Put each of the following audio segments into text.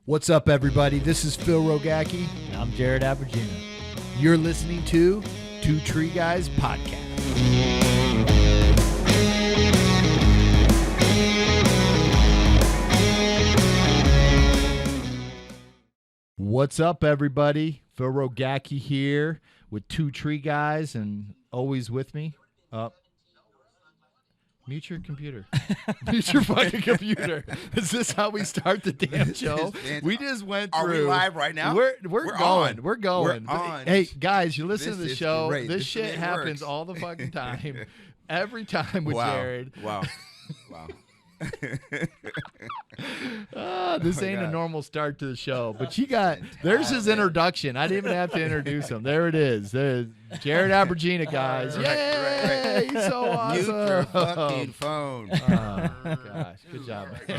What's up, everybody? This is Phil Rogacki. And I'm Jared Abergina. You're listening to Two Tree Guys Podcast. What's up, everybody? Phil Rogacki here with Two Tree Guys, and always with me. Mute your computer. Mute your fucking computer. Is this how we start the damn show? We just went through. Are we live right now? We're going. We're going. We're on. Hey, guys, you listen to the show. Great. This shit happens all the fucking time. Every time with Jared. Wow. This ain't a normal start to the show, but there's his introduction. I didn't even have to introduce him. There it is. There's Jared Abergina, guys. Yay! He's so awesome. Mute your fucking phone. Oh, gosh. Good job. Good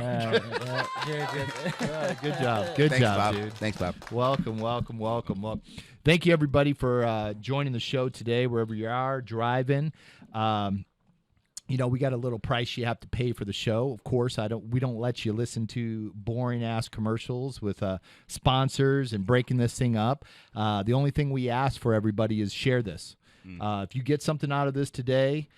job. Good Thanks, job, Bob. dude. Thanks, Bob. Welcome. Well, thank you, everybody, for joining the show today, wherever you are, driving. We got a little price you have to pay for the show. Of course, we don't let you listen to boring-ass commercials with sponsors and breaking this thing up. The only thing we ask for everybody is share this. If you get something out of this today,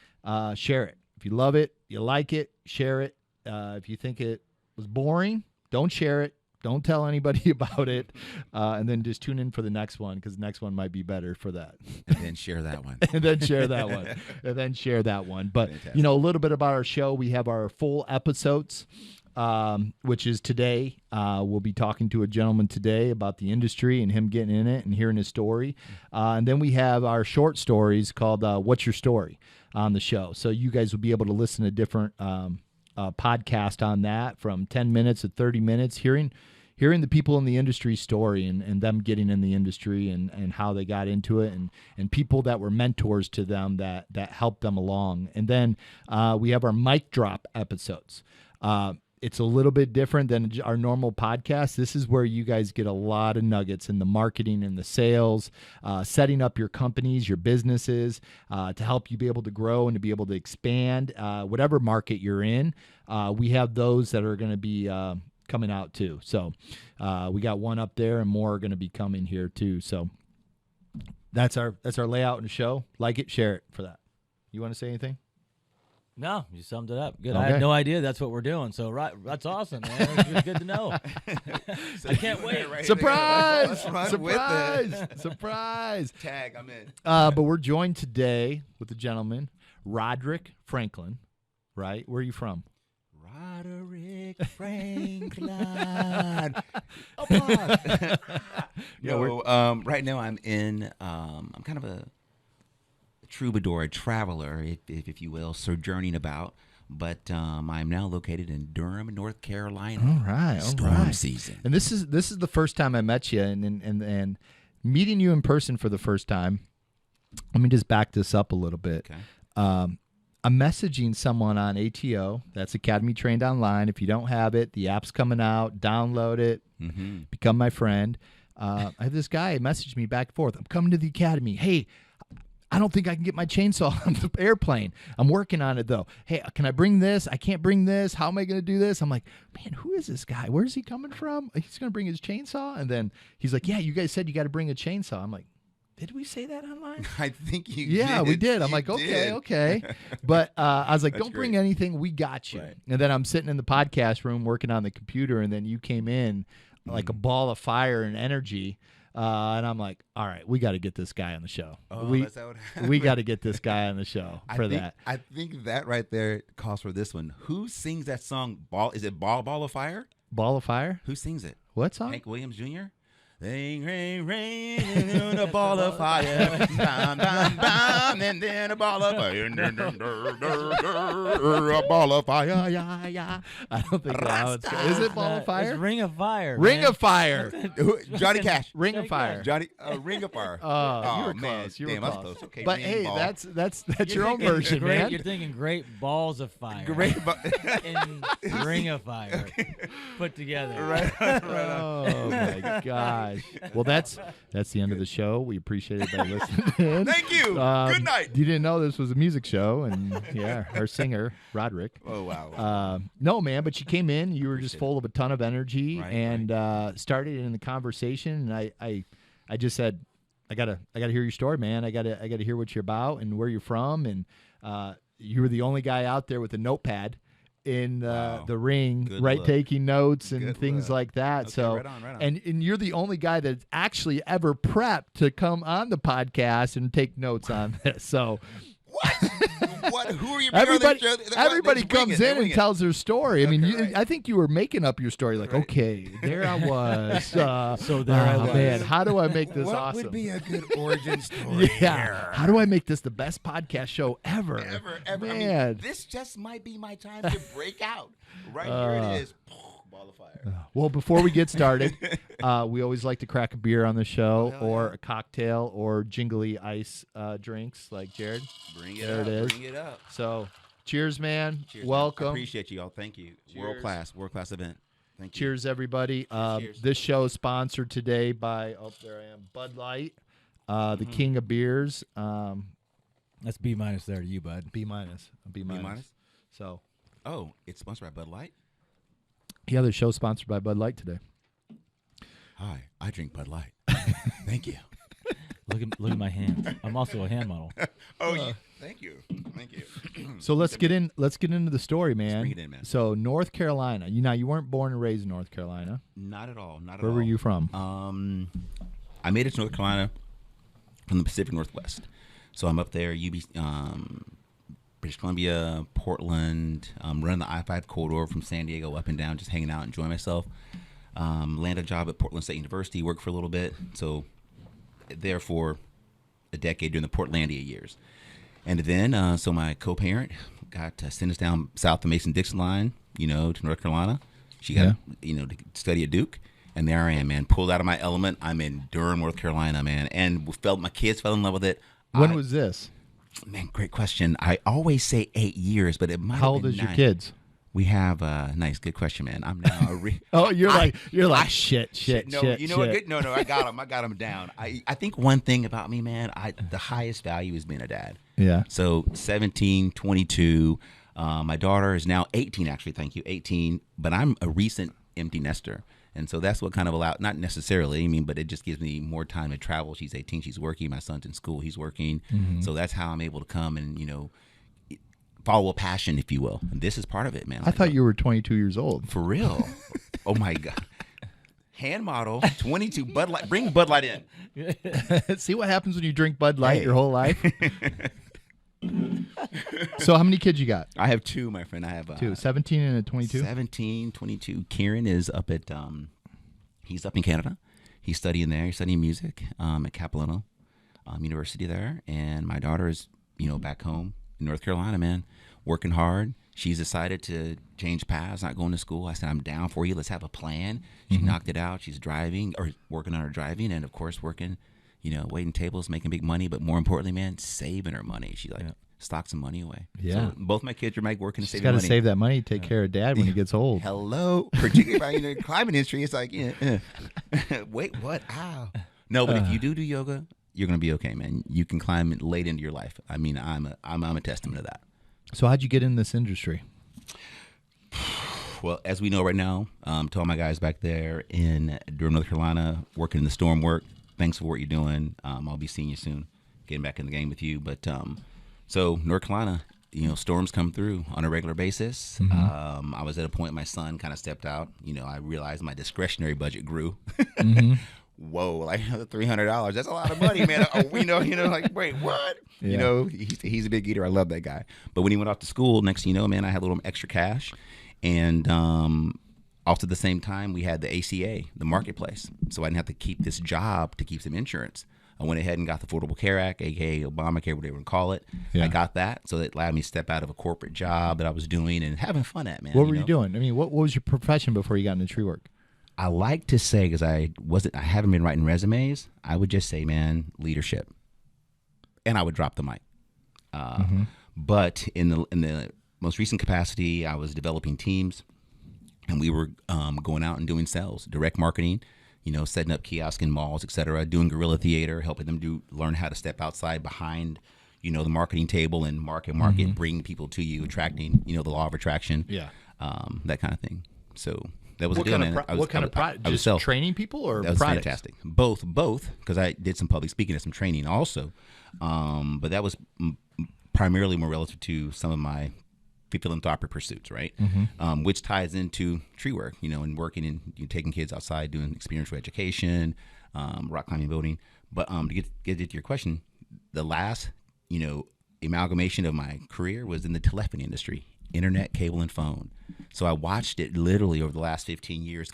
share it. If you love it, you like it, share it. If you think it was boring, don't share it. Don't tell anybody about it, and then just tune in for the next one, because the next one might be better for that. And then share that one. And then share that one. And then share that one. But, Fantastic. a little bit about our show. We have our full episodes, which is today. We'll be talking to a gentleman today about the industry and him getting in it and hearing his story. And then we have our short stories called What's Your Story on the show. So you guys will be able to listen to different podcast on that, from 10 minutes to 30 minutes, hearing the people in the industry story and them getting in the industry and how they got into it, and people that were mentors to them that helped them along. And then we have our mic drop episodes. It's a little bit different than our normal podcast. This is where you guys get a lot of nuggets in the marketing and the sales, setting up your companies, your businesses, to help you be able to grow and to be able to expand whatever market you're in. We have those that are going to be coming out too. So we got one up there, and more are going to be coming here too. So that's our layout in the show. Like it, share it for that. You want to say anything? No, you summed it up. Good. Okay. I had no idea that's what we're doing. So that's awesome, man. It's good to know. I can't wait. Surprise! Let's run Surprise! with it. Surprise! Tag, I'm in. But we're joined today with a gentleman, Roderick Franklin. Right? Where are you from? Roderick Franklin. Right now I'm in. I'm kind of a troubadour, a traveler, if you will, sojourning about. But I'm now located in Durham, North Carolina. All right, Storm season. And this is the first time I met you, and meeting you in person for the first time. Let me just back this up a little bit. Okay. I'm messaging someone on ATO. That's Academy Trained Online. If you don't have it, the app's coming out. Download it. Mm-hmm. Become my friend. I have this guy message me back and forth. I'm coming to the Academy. Hey, I don't think I can get my chainsaw on the airplane. I'm working on it, though. Hey, can I bring this? I can't bring this. How am I going to do this? I'm like, man, who is this guy? Where's he coming from? He's going to bring his chainsaw? And then he's like, yeah, you guys said you got to bring a chainsaw. I'm like, did we say that online? I think you Yeah, did. we did. I'm You like, did. okay. But I was like, That's don't bring great. anything. We got you. Right. And then I'm sitting in the podcast room working on the computer, and then you came in like a ball of fire and energy. And I'm like, all right, we got to get this guy on the show. That's how it happened. We got to get this guy on the show for that. I think that right there calls for this one. Who sings that song? Is it Ball of Fire? Ball of fire? Who sings it? What song? Hank Williams Jr.? Rain, rain, rain, and a ball of fire. Bam, bam, bam, and then a ball of fire. A ball of fire, yeah, yeah. I don't think that was. Is it Ball of Fire? It's Ring of Fire. Ring man. of Fire. Johnny Cash. Ring of Fire. Johnny, Ring of Fire. Oh, you were man. close. You Damn, were I was close. close. Okay, But ring hey, ball. that's You're your own thinking version, great, man. You're thinking great balls of fire. Great. And Ring of Fire put together. Right on. Oh my God. guys. Well, that's the end of the show. We appreciate everybody listening in. Thank you. Good night. You didn't know this was a music show, and yeah, our singer Roderick. Oh wow. No, man, but you came in. You were just full of a ton of energy, Right, and started in the conversation. And I just said, I gotta hear your story, man. I gotta hear what you're about and where you're from. And you were the only guy out there with a notepad in the ring, Good right, look. taking notes and Good things look. like that. Okay, So, right on. and you're the only guy that's actually ever prepped to come on the podcast and take notes on this. So. What? Who are you? Everybody comes in and tells their story. I mean, I think you were making up your story. Like, okay, there I was. So there I was. Man, how do I make this what awesome? would be a good origin story? Yeah. How do I make this the best podcast show ever? Ever. Man. I mean, this just might be my time to break out. Right here it is. Ball of fire. Well, before we get started, we always like to crack a beer on the show, Oh, or yeah. a cocktail, or jingly ice drinks, like Jared. Bring it There up. it is. Bring it up. So, cheers, man. Cheers, man. Welcome. I appreciate you all. Thank you. Cheers. World class event. Thank you. Cheers, everybody. Cheers. This show is sponsored today by, there I am, Bud Light, the king of beers. That's B- there to you, bud. B minus. B minus? So, Oh, it's sponsored by Bud Light. yeah, the show's sponsored by Bud Light today. Hi, I drink Bud Light. Thank you. Look at my hands. I'm also a hand model. Oh, thank you. Thank you. So let's get into the story, man. bring it in, man. So North Carolina. You weren't born and raised in North Carolina. Not at all. Not at Where all. were you from? I made it to North Carolina from the Pacific Northwest. So I'm up there, British Columbia, Portland, running the I-5 corridor from San Diego up and down, just hanging out, enjoying myself. Landed a job at Portland State University, worked for a little bit. So there for a decade during the Portlandia years. And then, so my co-parent got to send us down south the Mason-Dixon line, to North Carolina. She got, to study at Duke. And there I am, man, pulled out of my element. I'm in Durham, North Carolina, man. And my kids fell in love with it. When was this? Man, great question. I always say 8 years, but it might How have been old is your 9. kids? We have nice, good question, man. I'm now Oh, you're like shit. No, you know shit. what? Good. No, I got them down. I think one thing about me, man, the highest value is being a dad. Yeah. So 17, 22. My daughter is now 18, actually. Thank you, 18. But I'm a recent empty nester. And so that's what kind of allowed, not necessarily, but it just gives me more time to travel. She's 18, she's working. My son's in school, he's working. Mm-hmm. So that's how I'm able to come and, follow a passion, if you will. And this is part of it, man. I thought you were 22 years old. For real. Oh, my God. Hand model, 22, Bud Light. Bring Bud Light in. See what happens when you drink Bud Light Hey. your whole life? So how many kids you got? I have 2, my friend. I have 2, 17 and a 22? 17, 22. Kieran is up at, he's up in Canada. He's studying there. He's studying music at Capilano University there. And my daughter is, back home in North Carolina, man, working hard. She's decided to change paths, not going to school. I said, I'm down for you. Let's have a plan. She knocked it out. She's driving or working on her driving and, of course, working, waiting tables, making big money. But more importantly, man, saving her money. She stocked some money away. Yeah. So both my kids are working and She's saving got to money. save that money to take care of dad when he gets old. Hello. Particularly about the climate industry. It's like, wait, what? Ow. No, but if you do yoga, you're going to be okay, man. You can climb it late into your life. I'm a testament to that. So how'd you get in this industry? Well, as we know right now, to all my guys back there in Durham, North Carolina, working in the storm work, thanks for what you're doing. I'll be seeing you soon, getting back in the game with you. But so North Carolina, storms come through on a regular basis. Mm-hmm. I was at a point my son kind of stepped out. I realized my discretionary budget grew. Mm-hmm. Whoa, like $300. That's a lot of money, man. Like, wait, what? Yeah. He's a big eater. I love that guy. But when he went off to school, next thing you know, man, I had a little extra cash. And also at the same time, we had the ACA, the marketplace. So I didn't have to keep this job to keep some insurance. I went ahead and got the Affordable Care Act, aka Obamacare, whatever you want to call it. Yeah. I got that. So it allowed me to step out of a corporate job that I was doing and having fun at, man. What were you doing? What was your profession before you got into tree work? I like to say, because I haven't been writing resumes, I would just say, man, leadership. And I would drop the mic. But in the most recent capacity, I was developing teams, and we were going out and doing sales, direct marketing, setting up kiosks in malls, etc., doing guerrilla theater, helping them learn how to step outside behind, the marketing table and market, bring people to you, attracting, the law of attraction, that kind of thing. So that was what a deal, kind man. of what kind of just training people or that was products? fantastic. Both, because I did some public speaking and some training also, but that was primarily more relative to some of my philanthropic pursuits, right? Which ties into tree work, and working and taking kids outside, doing experiential education, rock climbing, building. But to get to your question, the last, amalgamation of my career was in the telephony industry, internet, cable, and phone. So I watched it literally over the last 15 years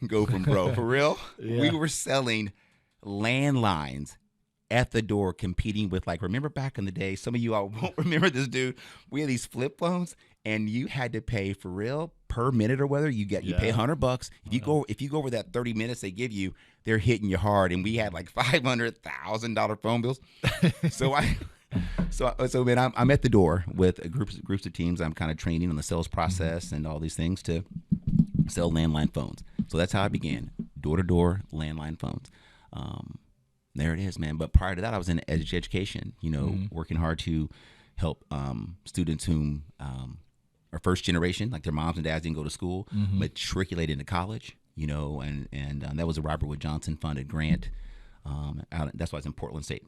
go from bro, for real. Yeah. We were selling landlines at the door, competing with, like, remember back in the day, some of you all won't remember this, dude. We had these flip phones, and you had to pay for real per minute or whether you pay $100. If you go over that 30 minutes they give you, they're hitting you hard. And we had like $500,000 phone bills. So man, I'm at the door with groups of teams. I'm kind of training on the sales process and all these things to sell landline phones. So that's how I began, door to door landline phones. There it is, man. But prior to that, I was in education, working hard to help students whom are first generation, like their moms and dads didn't go to school, matriculate into college, and that was a Robert Wood Johnson funded grant. That's why it's in Portland State,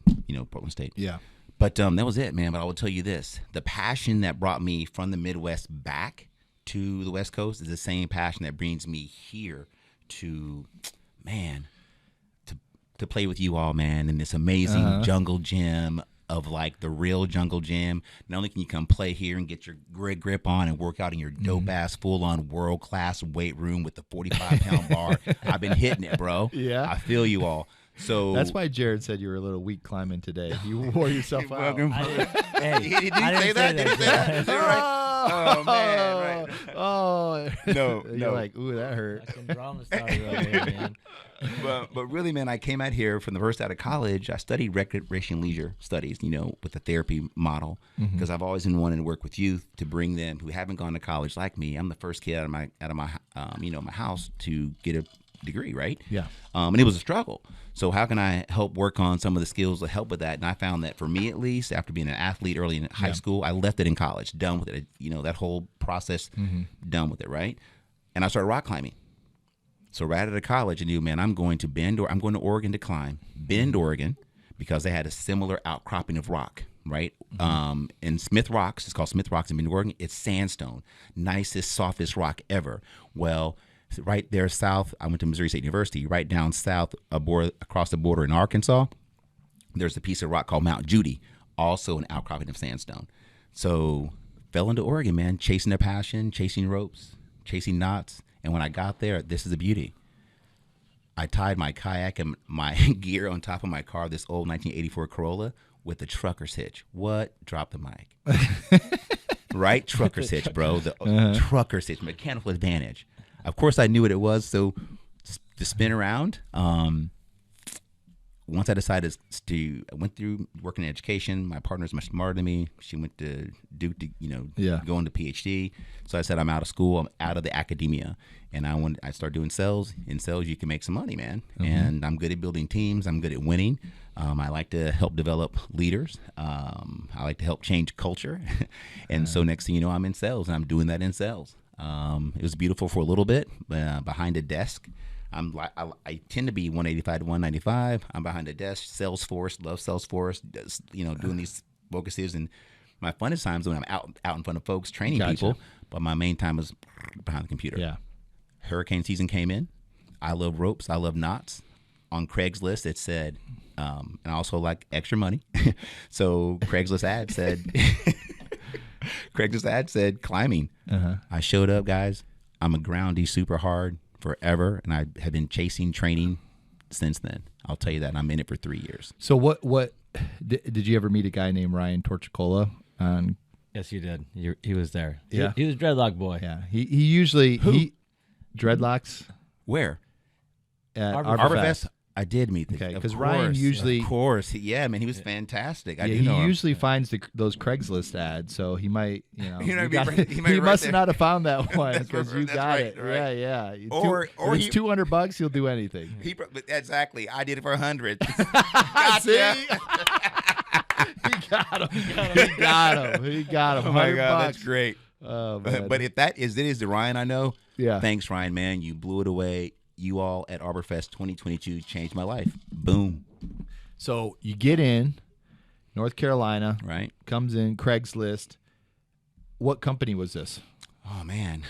Portland State. Yeah. But that was it, man. But I will tell you this, the passion that brought me from the Midwest back to the West Coast is the same passion that brings me here to, man, to play with you all, man, in this amazing jungle gym of like the real jungle gym. Not only can you come play here and get your grip on and work out in your dope ass full on world class weight room with the 45-pound bar. I've been hitting it, bro. Yeah. I feel you all. So that's why Jared said you were a little weak climbing today. You wore yourself out. Did he say that? Oh man, right. Oh no. You're like, ooh, that hurt. That's some drama started right here, man. But really, man, I came out here from the first out of college. I studied recreation leisure studies, with the therapy model, because I've always been wanting to work with youth to bring them who haven't gone to college like me. I'm the first kid out of my my house to get a degree, right? Yeah. And it was a struggle. So how can I help work on some of the skills that help with that? And I found that for me, at least, after being an athlete early in high school, I left it in college, done with it. That whole process, done with it, right? And I started rock climbing. So right out of college, I knew, man, I'm going to Oregon to climb. Bend, Oregon, because they had a similar outcropping of rock, right? In Smith Rocks, it's called Smith Rocks in Bend, Oregon. It's sandstone, nicest, softest rock ever. Well, right there south, I went to Missouri State University. Right down south, across the border in Arkansas, there's a piece of rock called Mount Judy, also an outcropping of sandstone. So fell into Oregon, man, chasing a passion, chasing ropes, chasing knots. And when I got there, this is the beauty. I tied my kayak and my gear on top of my car, this old 1984 Corolla, with the trucker's hitch. What? Drop the mic. Right? Trucker's hitch, bro. The trucker's hitch, mechanical advantage. Of course, I knew what it was. So to spin around, once I decided I went through working in education. My partner's much smarter than me. She went to Duke to, go into PhD. So I said, I'm out of school. I'm out of the academia. And I started doing sales. In sales, you can make some money, man. And I'm good at building teams. I'm good at winning. I like to help develop leaders. I like to help change culture. And so next thing you know, I'm in sales, and I'm doing that in sales. It was beautiful for a little bit behind a desk. I tend to be 185 to 195. I'm behind a desk. Salesforce, love Salesforce. Doing these focuses, and my funnest times when I'm out in front of folks training people. But my main time was behind the computer. Yeah. Hurricane season came in. I love ropes. I love knots. On Craigslist, it said, and I also like extra money. So Craigslist ad said climbing. I showed up, guys. I'm a groundie super hard forever, and I have been chasing training since then. I'll tell you that. And I'm in it for 3 years. So what did you ever meet a guy named Ryan Torchicola? Yes, you did. He was there. Yeah. He was Dreadlock Boy. Yeah. He usually dreadlocks Where? at Arborfest. Arborfest. I did meet the Okay, of 'cause Ryan course, usually- of course, yeah, man, he was fantastic. I Yeah, do he know him. usually finds those Craigslist ads, so he might, He might be got- right- he might be he right must there. not have found that one That's because right, you that's got right, it. right. Yeah, yeah. Or if it's $200, he'll do anything. Exactly. I did it for 100. See? He got him. He got him. He got him. Oh my God, $100. that's great. Oh, man. But if it is the Ryan I know, Yeah. thanks, Ryan, man. You blew it away. You all at ArborFest 2022 changed my life. Boom. So you get in, North Carolina, Right? comes in, Craigslist. What company was this? Oh, man.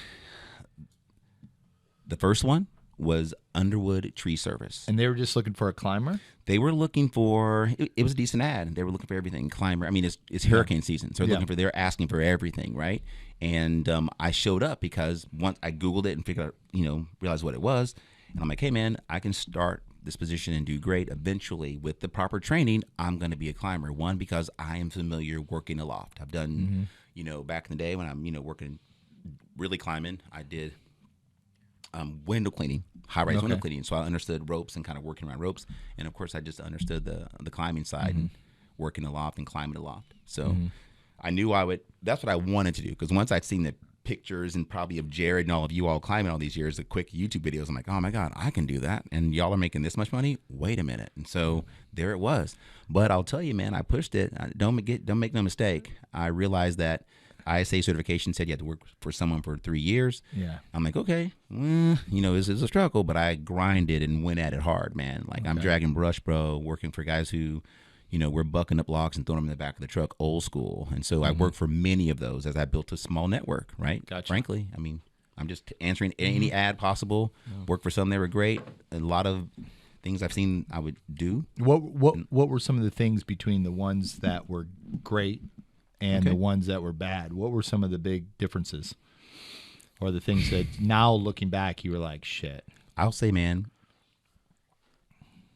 The first one was Underwood Tree Service. And they were just looking for a climber? They were looking for, it was a decent ad. They were looking for everything. Climber. I mean, it's hurricane season. So they're asking for everything, right? And I showed up because once I Googled it and figured out, realized what it was. And I'm like, hey, man, I can start this position and do great. Eventually, with the proper training, I'm going to be a climber. One, because I am familiar working a loft. I've done, back in the day when I'm, working, really climbing, I did window cleaning, high-rise window cleaning. So I understood ropes and kind of working around ropes. And, of course, I just understood the climbing side and working the loft and climbing the loft. So I knew that's what I wanted to do. Because once I'd seen the pictures and probably of Jared and all of you all climbing all these years, the quick YouTube videos, I'm like, oh my God, I can do that. And y'all are making this much money. Wait a minute. And so there it was. But I'll tell you, man, I pushed it. Don't make no mistake. I realized that ISA certification said you had to work for someone for 3 years. Yeah. I'm like, okay, this is a struggle, but I grinded and went at it hard, man. Like I'm dragging brush, bro, working for guys who, we're bucking up logs and throwing them in the back of the truck, old school. And so I worked for many of those as I built a small network, right? Gotcha. Frankly, I mean, I'm just answering any ad possible. Worked for some, they were great. A lot of things I've seen I would do. What were some of the things between the ones that were great and the ones that were bad? What were some of the big differences? Or the things that now looking back, you were like, shit. I'll say, man,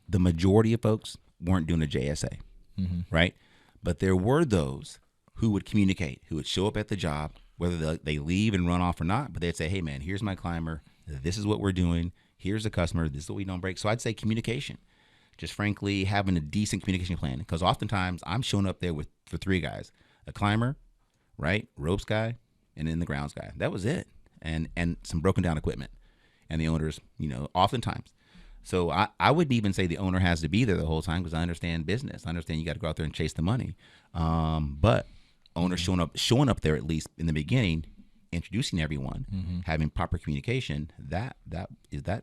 the majority of folks weren't doing a JSA, right? But there were those who would communicate, who would show up at the job, whether they leave and run off or not, but they'd say, hey, man, here's my climber. This is what we're doing. Here's the customer. This is what we don't break. So I'd say communication. Just frankly, having a decent communication plan. Because oftentimes I'm showing up there for 3 guys. A climber, right? Ropes guy, and then the grounds guy. That was it. And some broken down equipment. And the owners, oftentimes. So I wouldn't even say the owner has to be there the whole time because I understand business. I understand you got to go out there and chase the money. But owners showing up there at least in the beginning, introducing everyone, having proper communication, that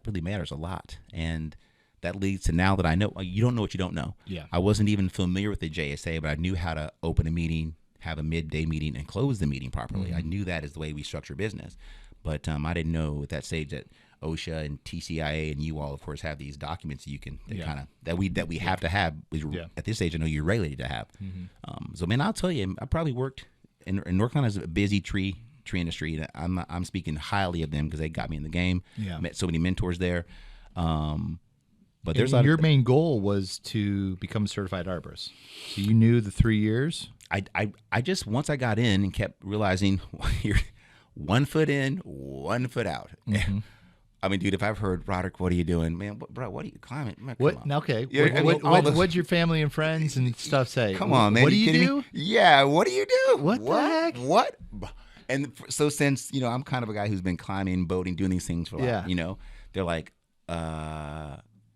really matters a lot. And that leads to now that I know, you don't know what you don't know. Yeah. I wasn't even familiar with the JSA, but I knew how to open a meeting, have a midday meeting, and close the meeting properly. I knew that is the way we structure business. But I didn't know at that stage that OSHA and TCIA and you all, of course, have these documents that we have to have. At this stage, I know you're regulated to have. So, man, I'll tell you, I probably worked in North Carolina is a busy tree industry. I'm speaking highly of them because they got me in the game. Yeah. Met so many mentors there. But there's your main goal was to become a certified arborist. So you knew the 3 years. I just once I got in and kept realizing you're 1 foot in, 1 foot out. I mean, dude, if I've heard, Roderick, what are you doing? Man, bro, what are you climbing? Man, What? Okay. Yeah, What'd your family and friends and stuff say? Come on, man. What do you do? Me? Yeah, what do you do? What the heck? What? And so since, I'm kind of a guy who's been climbing, boating, doing these things for a while, they're like,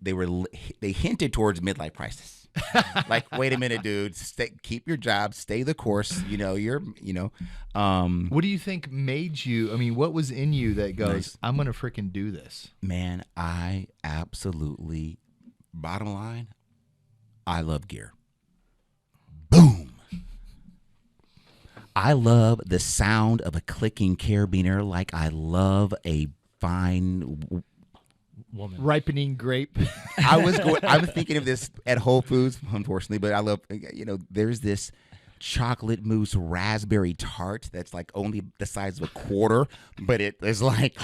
they hinted towards midlife crisis. Like, wait a minute, dude. Keep your job. Stay the course. What do you think made you? I mean, what was in you that goes, I'm gonna freaking do this? Man, I absolutely. Bottom line, I love gear. Boom. I love the sound of a clicking carabiner, like I love a fine woman. Ripening grape. I was thinking of this at Whole Foods, unfortunately, but I love, there's this chocolate mousse raspberry tart that's like only the size of a quarter, but it is like,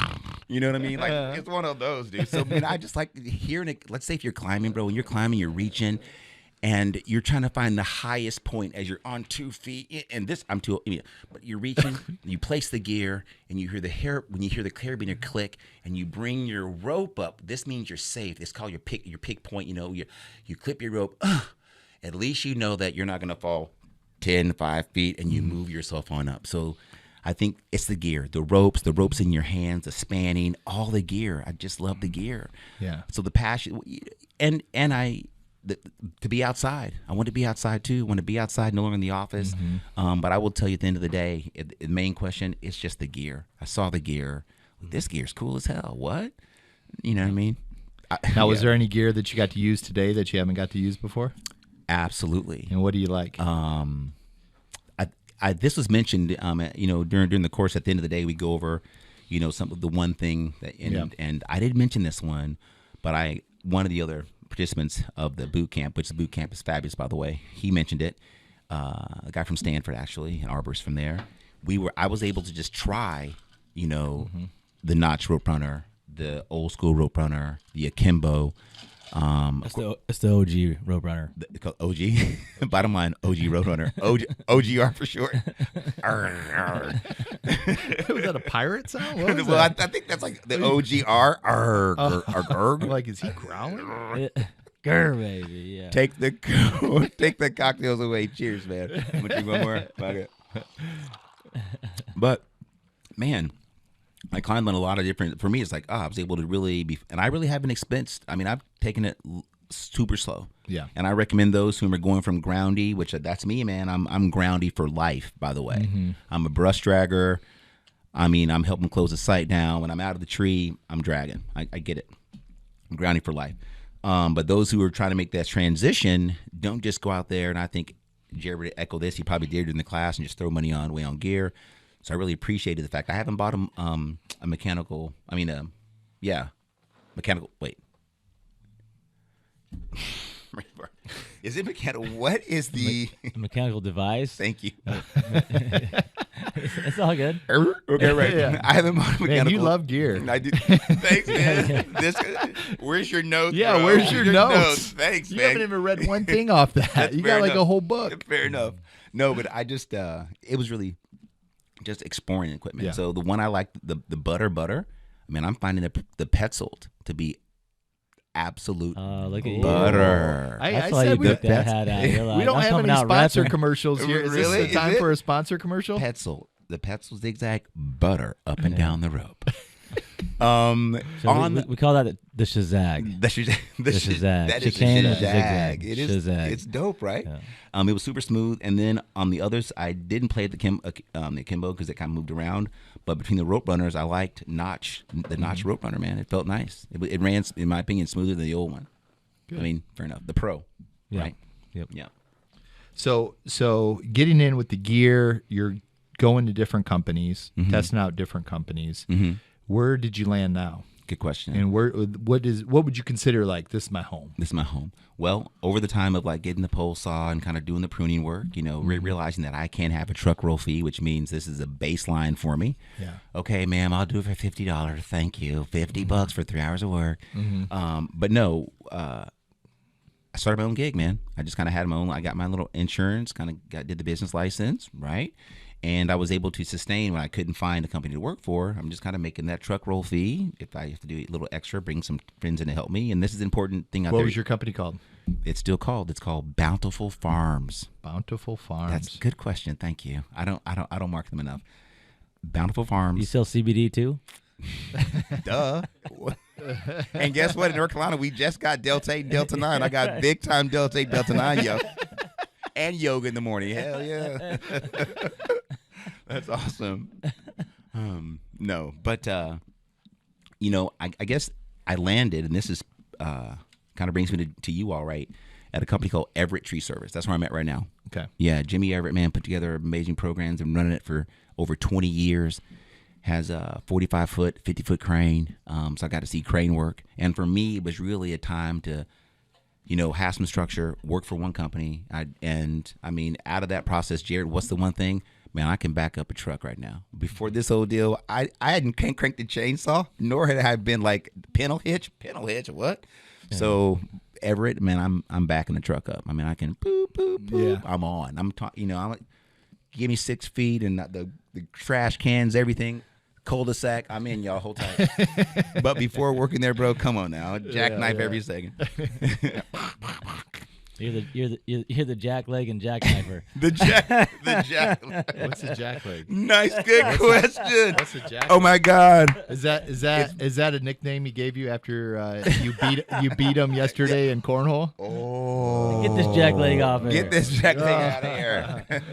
you know what I mean? Like, it's one of those, dude. So, man, I just like hearing it. Let's say if you're climbing, bro, when you're climbing, you're reaching, and you're trying to find the highest point as you're on 2 feet. And this, but you're reaching, you place the gear, and you hear when you hear the carabiner click, and you bring your rope up. This means you're safe. It's called your pick point. You clip your rope. At least you know that you're not going to fall 5 feet, and you move yourself on up. So I think it's the gear, the ropes in your hands, the spanning, all the gear. I just love the gear. Yeah. So the passion, to be outside. I want to be outside too. I want to be outside, no longer in the office. But I will tell you at the end of the day, the main question is just the gear. I saw the gear. This gear's cool as hell. What? You know what I mean? Now, was there any gear that you got to use today that you haven't got to use before? Absolutely. And what do you like? This was mentioned, during the course. At the end of the day, we go over, some of the one thing that, and I didn't mention this one, but one of the other participants of the boot camp, which the boot camp is fabulous, by the way. He mentioned it. A guy from Stanford, actually, an arborist from there. I was able to just try, the notch rope runner, the old school rope runner, the akimbo. It's the OG rope runner. It's called OG. Bottom line, OG rope runner. OGR for short. Was that a pirate sound? What was Well, that? I think that's like the OGR. Like, is he growling? Grr, baby, yeah. Take the cocktails away. Cheers, man. I'm gonna drink one more. Fuck it. But man, I climbed on a lot of different. For me, it's like I was able to really be, and I really haven't expensed. I mean, I've taken it super slow. Yeah. And I recommend those who are going from groundy, which that's me, man. I'm groundy for life, by the way. I'm a brush dragger. I mean, I'm helping close the site down. When I'm out of the tree, I'm dragging. I get it. I'm groundy for life. But those who are trying to make that transition, don't just go out there. And I think Jared would echo this. He probably did in the class and just throw money away on gear. So I really appreciated the fact I haven't bought a mechanical. Mechanical. Wait. Is it mechanical? What is the mechanical device? Thank you. It's all good. Okay, right. Yeah. I haven't bought a mechanical. Man, you love gear. I do. Thanks, man. Where's your notes? Yeah, bro? where's your notes? Thanks, You man. haven't even read one thing off that. That's You fair got like enough. a whole book. Fair enough. No, but I just it was really just exploring equipment. Yeah. So the one I like, the butter. I mean, I'm finding the Petzl to be absolute Look at you. butter. I That's why said you we, whipped that hat out. You're like, we don't I'm have coming any out sponsor rapping. commercials here. Is Really? this the time Is it? for a sponsor commercial? Petzl. The Petzl zigzag butter up and down the rope. So we call that the shazag. The shazag. That is the Chicane or shazag. zigzag? It is. Shazag. It's dope, right? Yeah. It was super smooth. And then on the others, I didn't play the akimbo because it kind of moved around. But between the rope runners, I liked the notch rope runner. Man, it felt nice. It ran, in my opinion, smoother than the old one. Good. I mean, fair enough. The pro, Yeah. right? Yep. Yeah. So getting in with the gear, you're going to different companies, testing out different companies. Where did you land now? Good question. And what would you consider like this is my home? This is my home. Well, over the time of like getting the pole saw and kind of doing the pruning work, realizing that I can't have a truck roll fee, which means this is a baseline for me. Yeah. Okay, ma'am, I'll do it for $50. Thank you. $50 for 3 hours of work. But no, I started my own gig, man. I just kind of had my own. I got my little insurance, did the business license, right? And I was able to sustain when I couldn't find a company to work for. I'm just kind of making that truck roll fee. If I have to do a little extra, bring some friends in to help me. And this is an important thing out there. What was your company called? It's still called. It's called Bountiful Farms. Bountiful Farms. That's a good question. Thank you. I don't market them enough. Bountiful Farms. You sell CBD too? Duh. And guess what? In North Carolina, we just got Delta 8 and Delta 9. I got big time Delta 8, Delta 9, yo. And yoga in the morning. Hell yeah. That's awesome. No, but, I guess I landed, and this is kind of brings me to you all, right, at a company called Everett Tree Service. That's where I'm at right now. Okay. Yeah, Jimmy Everett, man, put together amazing programs and running it for over 20 years. Has a 45-foot, 50-foot crane. So I got to see crane work. And for me, it was really a time to, have some structure, work for one company. Out of that process, Jared, what's the one thing? Man, I can back up a truck right now. Before this whole deal, I hadn't cranked the chainsaw, nor had I been like pedal hitch, what? Yeah. So Everett, man, I'm backing the truck up. I mean, I can boop, boop, boop. Yeah. I'm on. I'm talking, I'm like, give me 6 feet and the trash cans, everything. Cul-de-sac, I'm in, y'all, hold tight. But before working there, bro, come on now. Jackknife every second. You're the Jackleg and Jackknifer. the jack. What's a jackleg? Nice, good question. What's a jackleg? Oh my God. Is that a nickname he gave you after you beat him yesterday in cornhole? Oh, Get this Jackleg off here. Get this Jackleg out of here.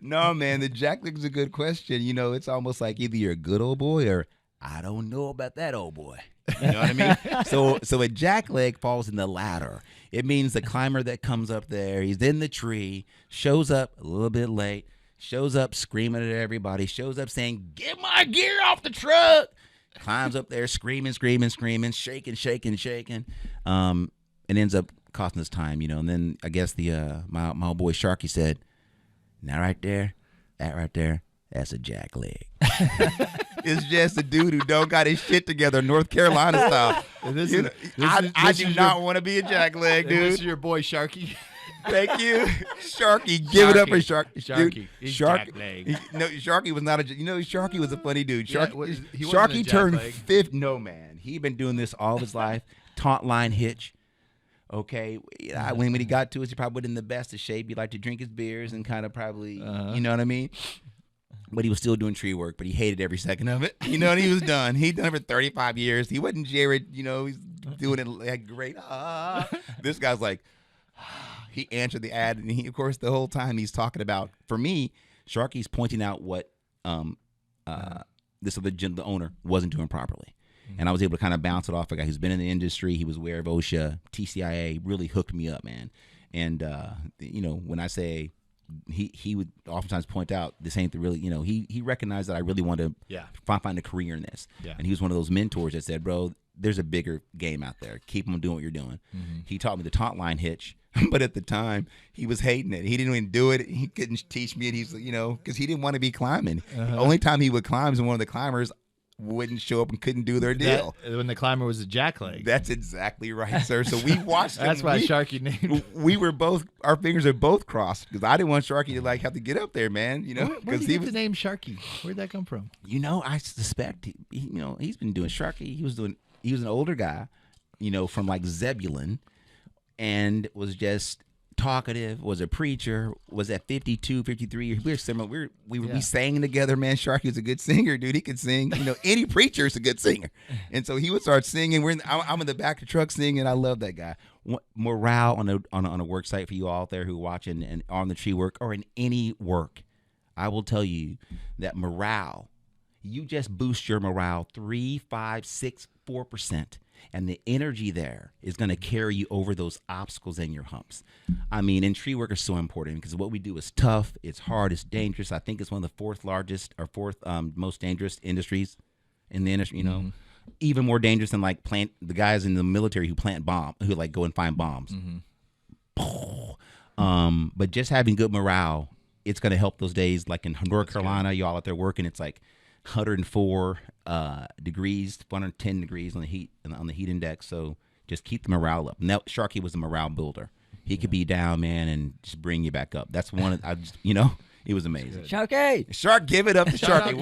No, man, the Jackleg's a good question. It's almost like either you're a good old boy or I don't know about that old boy. You know what I mean? So a jackleg falls in the latter. It means the climber that comes up there, he's in the tree, shows up a little bit late, shows up screaming at everybody, shows up saying, "Get my gear off the truck!" Climbs up there screaming, shaking, and ends up costing us time, And then I guess my old boy Sharky said, "Now that right there, that's a jackleg." It's just a dude who don't got his shit together, North Carolina style. I do not want to be a jackleg, dude. This is your boy Sharky. Thank you, Sharky. Give it up for Sharky. Sharky. He's jackleg. No, Sharky was not a. Sharky was a funny dude. Sharky, he wasn't Sharky a turned jackleg. 50. No, man, he been doing this all his life. Taunt line hitch. Okay, when he got to us, he probably wasn't in the best of shape. He liked to drink his beers and kind of probably, you know what I mean? But he was still doing tree work, but he hated every second of it. And he was done. He'd done it for 35 years. He wasn't Jared, he's doing it like great. This guy's like, he answered the ad, and he, of course, the whole time he's talking about, for me, Sharky's pointing out what the owner wasn't doing properly. And I was able to kind of bounce it off a guy who's been in the industry. He was aware of OSHA, TCIA, really hooked me up, man. And, when I say he would oftentimes point out this ain't the really, he recognized that I really wanted to find a career in this. Yeah. And he was one of those mentors that said, bro, there's a bigger game out there. Keep on doing what you're doing. Mm-hmm. He taught me the taunt line hitch. But at the time, he was hating it. He didn't even do it. He couldn't teach me it. He's, because he didn't want to be climbing. The only time he would climb is when one of the climbers wouldn't show up and couldn't do their deal. When the climber was a jackleg. That's exactly right, sir. So we watched him. That's why Sharky named. Our fingers are both crossed because I didn't want Sharky to have to get up there, man. Where did he get the name Sharky? Where'd that come from? I suspect he's been doing Sharky. He was an older guy, from like Zebulon, and was just talkative, was a preacher, was at 52, 53. We were similar. We sang together, man. Sharky was a good singer, dude. He could sing. Any preacher is a good singer. And so he would start singing. I'm in the back of the truck singing. I love that guy. Morale on a work site for you all out there who are watching and on the tree work or in any work. I will tell you that morale, you just boost your morale 3, 5, 6, 4%. And the energy there is going to carry you over those obstacles and your humps. I mean, and tree work is so important because what we do is tough, it's hard, it's dangerous. I think it's one of the fourth most dangerous industries in the industry, even more dangerous than the guys in the military who go and find bombs. Mm-hmm. But just having good morale, it's going to help those days like in North Carolina, y'all out there working, it's like 104 degrees, 110 degrees on the heat index. So just keep the morale up. Now Sharky was a morale builder. He could be down, man, and just bring you back up. That's one. It was amazing. Sharky, give it up to Sharky.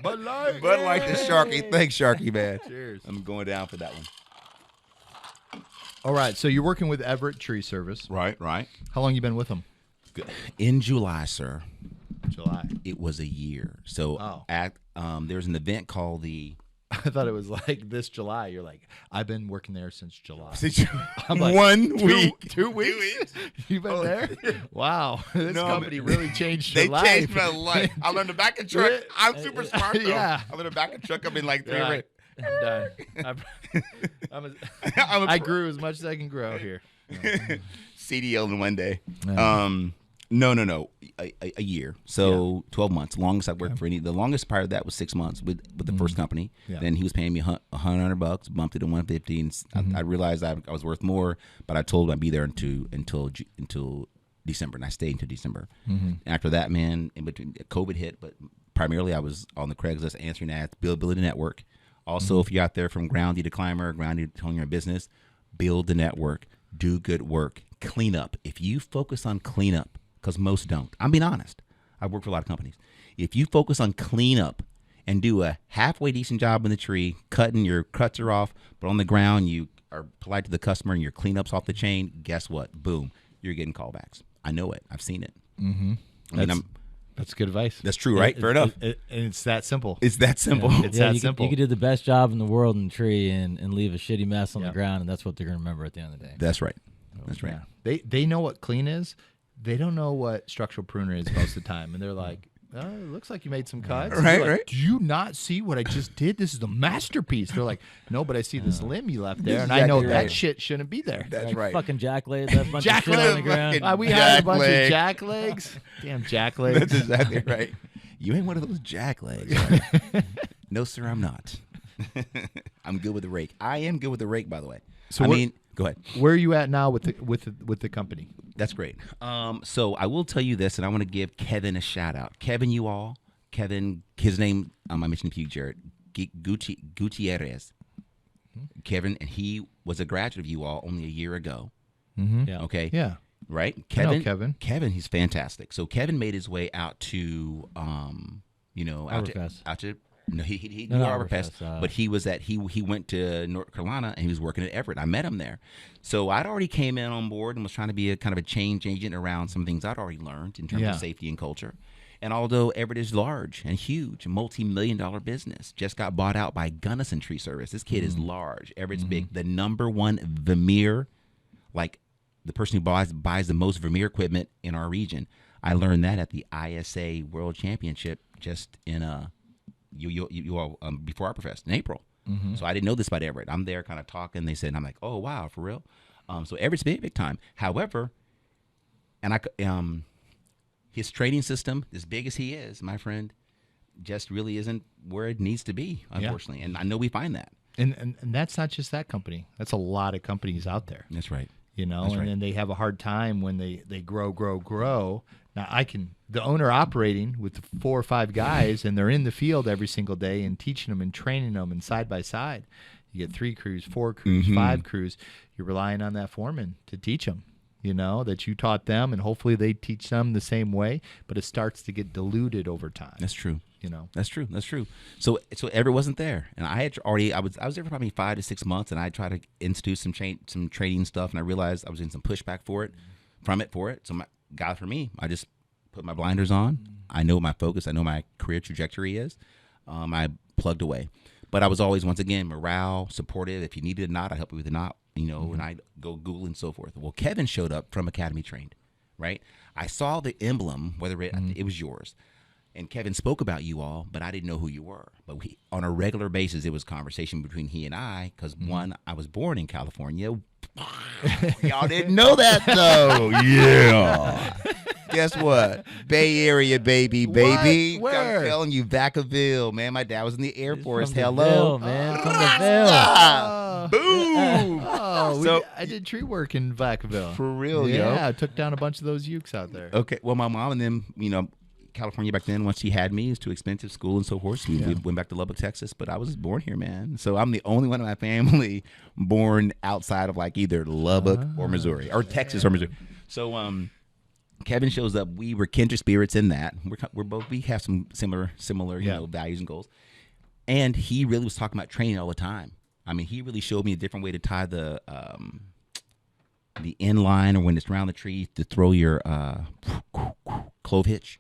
Bud Light to Sharky. Thanks, Sharky, man. Cheers. I'm going down for that one. All right. So you're working with Everett Tree Service. Right. How long you been with them? Good. In July, sir. July. It was a year. So there's an event called the. I thought it was like this July. You're like, I've been working there since July. I'm like, 1 week. 2 weeks? You've been there? Wow. This company really changed your life. They changed my life. I learned to back a truck. I'm super smart, though. Yeah. I learned to back a truck up in like 3 weeks. I'm done. I grew as much as I can grow here. CDL in one day. No. A year. So 12 months. Longest I've worked for any. The longest part of that was 6 months with the first company. Yeah. Then he was paying me $100, bumped it to $150, and I realized I was worth more. But I told him I'd be there until December, and I stayed until December. Mm-hmm. After that, man, in between COVID hit, but primarily I was on the Craigslist answering ads, building a network. Also, if you're out there from groundy to climber, groundy to owning your business, build the network, do good work, clean up. If you focus on cleanup, because most don't, I'm being honest. I work for a lot of companies. If you focus on cleanup and do a halfway decent job in the tree, cutting your cuts are off, but on the ground you are polite to the customer and your cleanup's off the chain, guess what? Boom, you're getting callbacks. I know it. I've seen it. Mm-hmm. That's good advice. That's true, right? Fair enough. And it's that simple. It's that simple. It's that simple. You could do the best job in the world in the tree and leave a shitty mess on the ground, and that's what they're going to remember at the end of the day. That's right. That's right. Yeah. They know what clean is. They don't know what structural pruner is most of the time, and they're like, "Oh, it looks like you made some cuts." Right, like, right. Do you not see what I just did? This is a masterpiece. They're like, "No, but I see this limb you left there, and I know exactly that right. shit shouldn't be there." That's Like right. fucking Jackleg, that bunch of shit on the ground. We had a bunch of Jackleg. jacklegs. Damn jacklegs. That's exactly right. You ain't one of those jacklegs. Right? No, sir, I'm not. I'm good with the rake. I am good with the rake, by the way. So go ahead. Where are you at now with the company? That's great. So I will tell you this, and I want to give Kevin a shout out. Kevin, Kevin, his name, I mentioned to you, Jared, Gutierrez. Kevin, and he was a graduate of you all only a year ago. Mm-hmm. Yeah. Okay. Yeah. Right? I know Kevin. Kevin, he's fantastic. So Kevin made his way out to, Arborfest. out to. No, he No, knew not Arborfest, Arborfest, but he was he went to North Carolina and he was working at Everett. I met him there, so I'd already came in on board and was trying to be a kind of a change agent around some things I'd already learned in terms of safety and culture. And although Everett is large and huge, multi-million-dollar business, just got bought out by Gunnison Tree Service. This kid is large. Everett's big. The number one Vermeer, like the person who buys the most Vermeer equipment in our region. I learned that at the ISA World Championship just in you all before Arborfest in April. Mm-hmm. So I didn't know this about Everett. I'm there kind of talking. They said, and I'm like, oh wow, for real. So Everett's big time. However, and his training system, as big as he is, my friend, just really isn't where it needs to be, unfortunately. Yeah. And I know we find that. And that's not just that company. That's a lot of companies out there. That's right. Then they have a hard time when they grow. Now the owner operating with 4 or 5 guys, and they're in the field every single day and teaching them and training them, and side by side, you get 3 crews, 4 crews, 5 crews. You're relying on that foreman to teach them. That you taught them, and hopefully they teach them the same way, but it starts to get diluted over time. That's true. That's true. So Everett wasn't there, and I was there for probably 5 to 6 months, and I tried to institute some training stuff, and I realized I was getting some pushback for it. So for me, I just put my blinders on. I know my focus. I know my career trajectory is. I plugged away, but I was always, once again, morale, supportive. If you needed a knot, I help you with a knot. And I go Google and so forth. Well, Kevin showed up from Academy Trained, right? I saw the emblem, whether it was yours. And Kevin spoke about you all, but I didn't know who you were. But on a regular basis, it was conversation between he and I, because one, I was born in California. Y'all didn't know that, though. Yeah. Guess what? Bay Area, baby. Where? I'm telling you, Vacaville, man. My dad was in the Air Force. From Hello. Ville, man. From the Ville. Boom. I did tree work in Vacaville. For real, Yeah, I took down a bunch of those ukes out there. Okay. Well, my mom and them, California back then, once she had me, it was too expensive, school and so forth. So we went back to Lubbock, Texas, but I was born here, man. So I'm the only one in my family born outside of like either Lubbock or Missouri, or Texas or Missouri. So Kevin shows up. We were kindred spirits in that. We have some similar values and goals. And he really was talking about training all the time. I mean, he really showed me a different way to tie the end line, or when it's around the tree, to throw your clove hitch.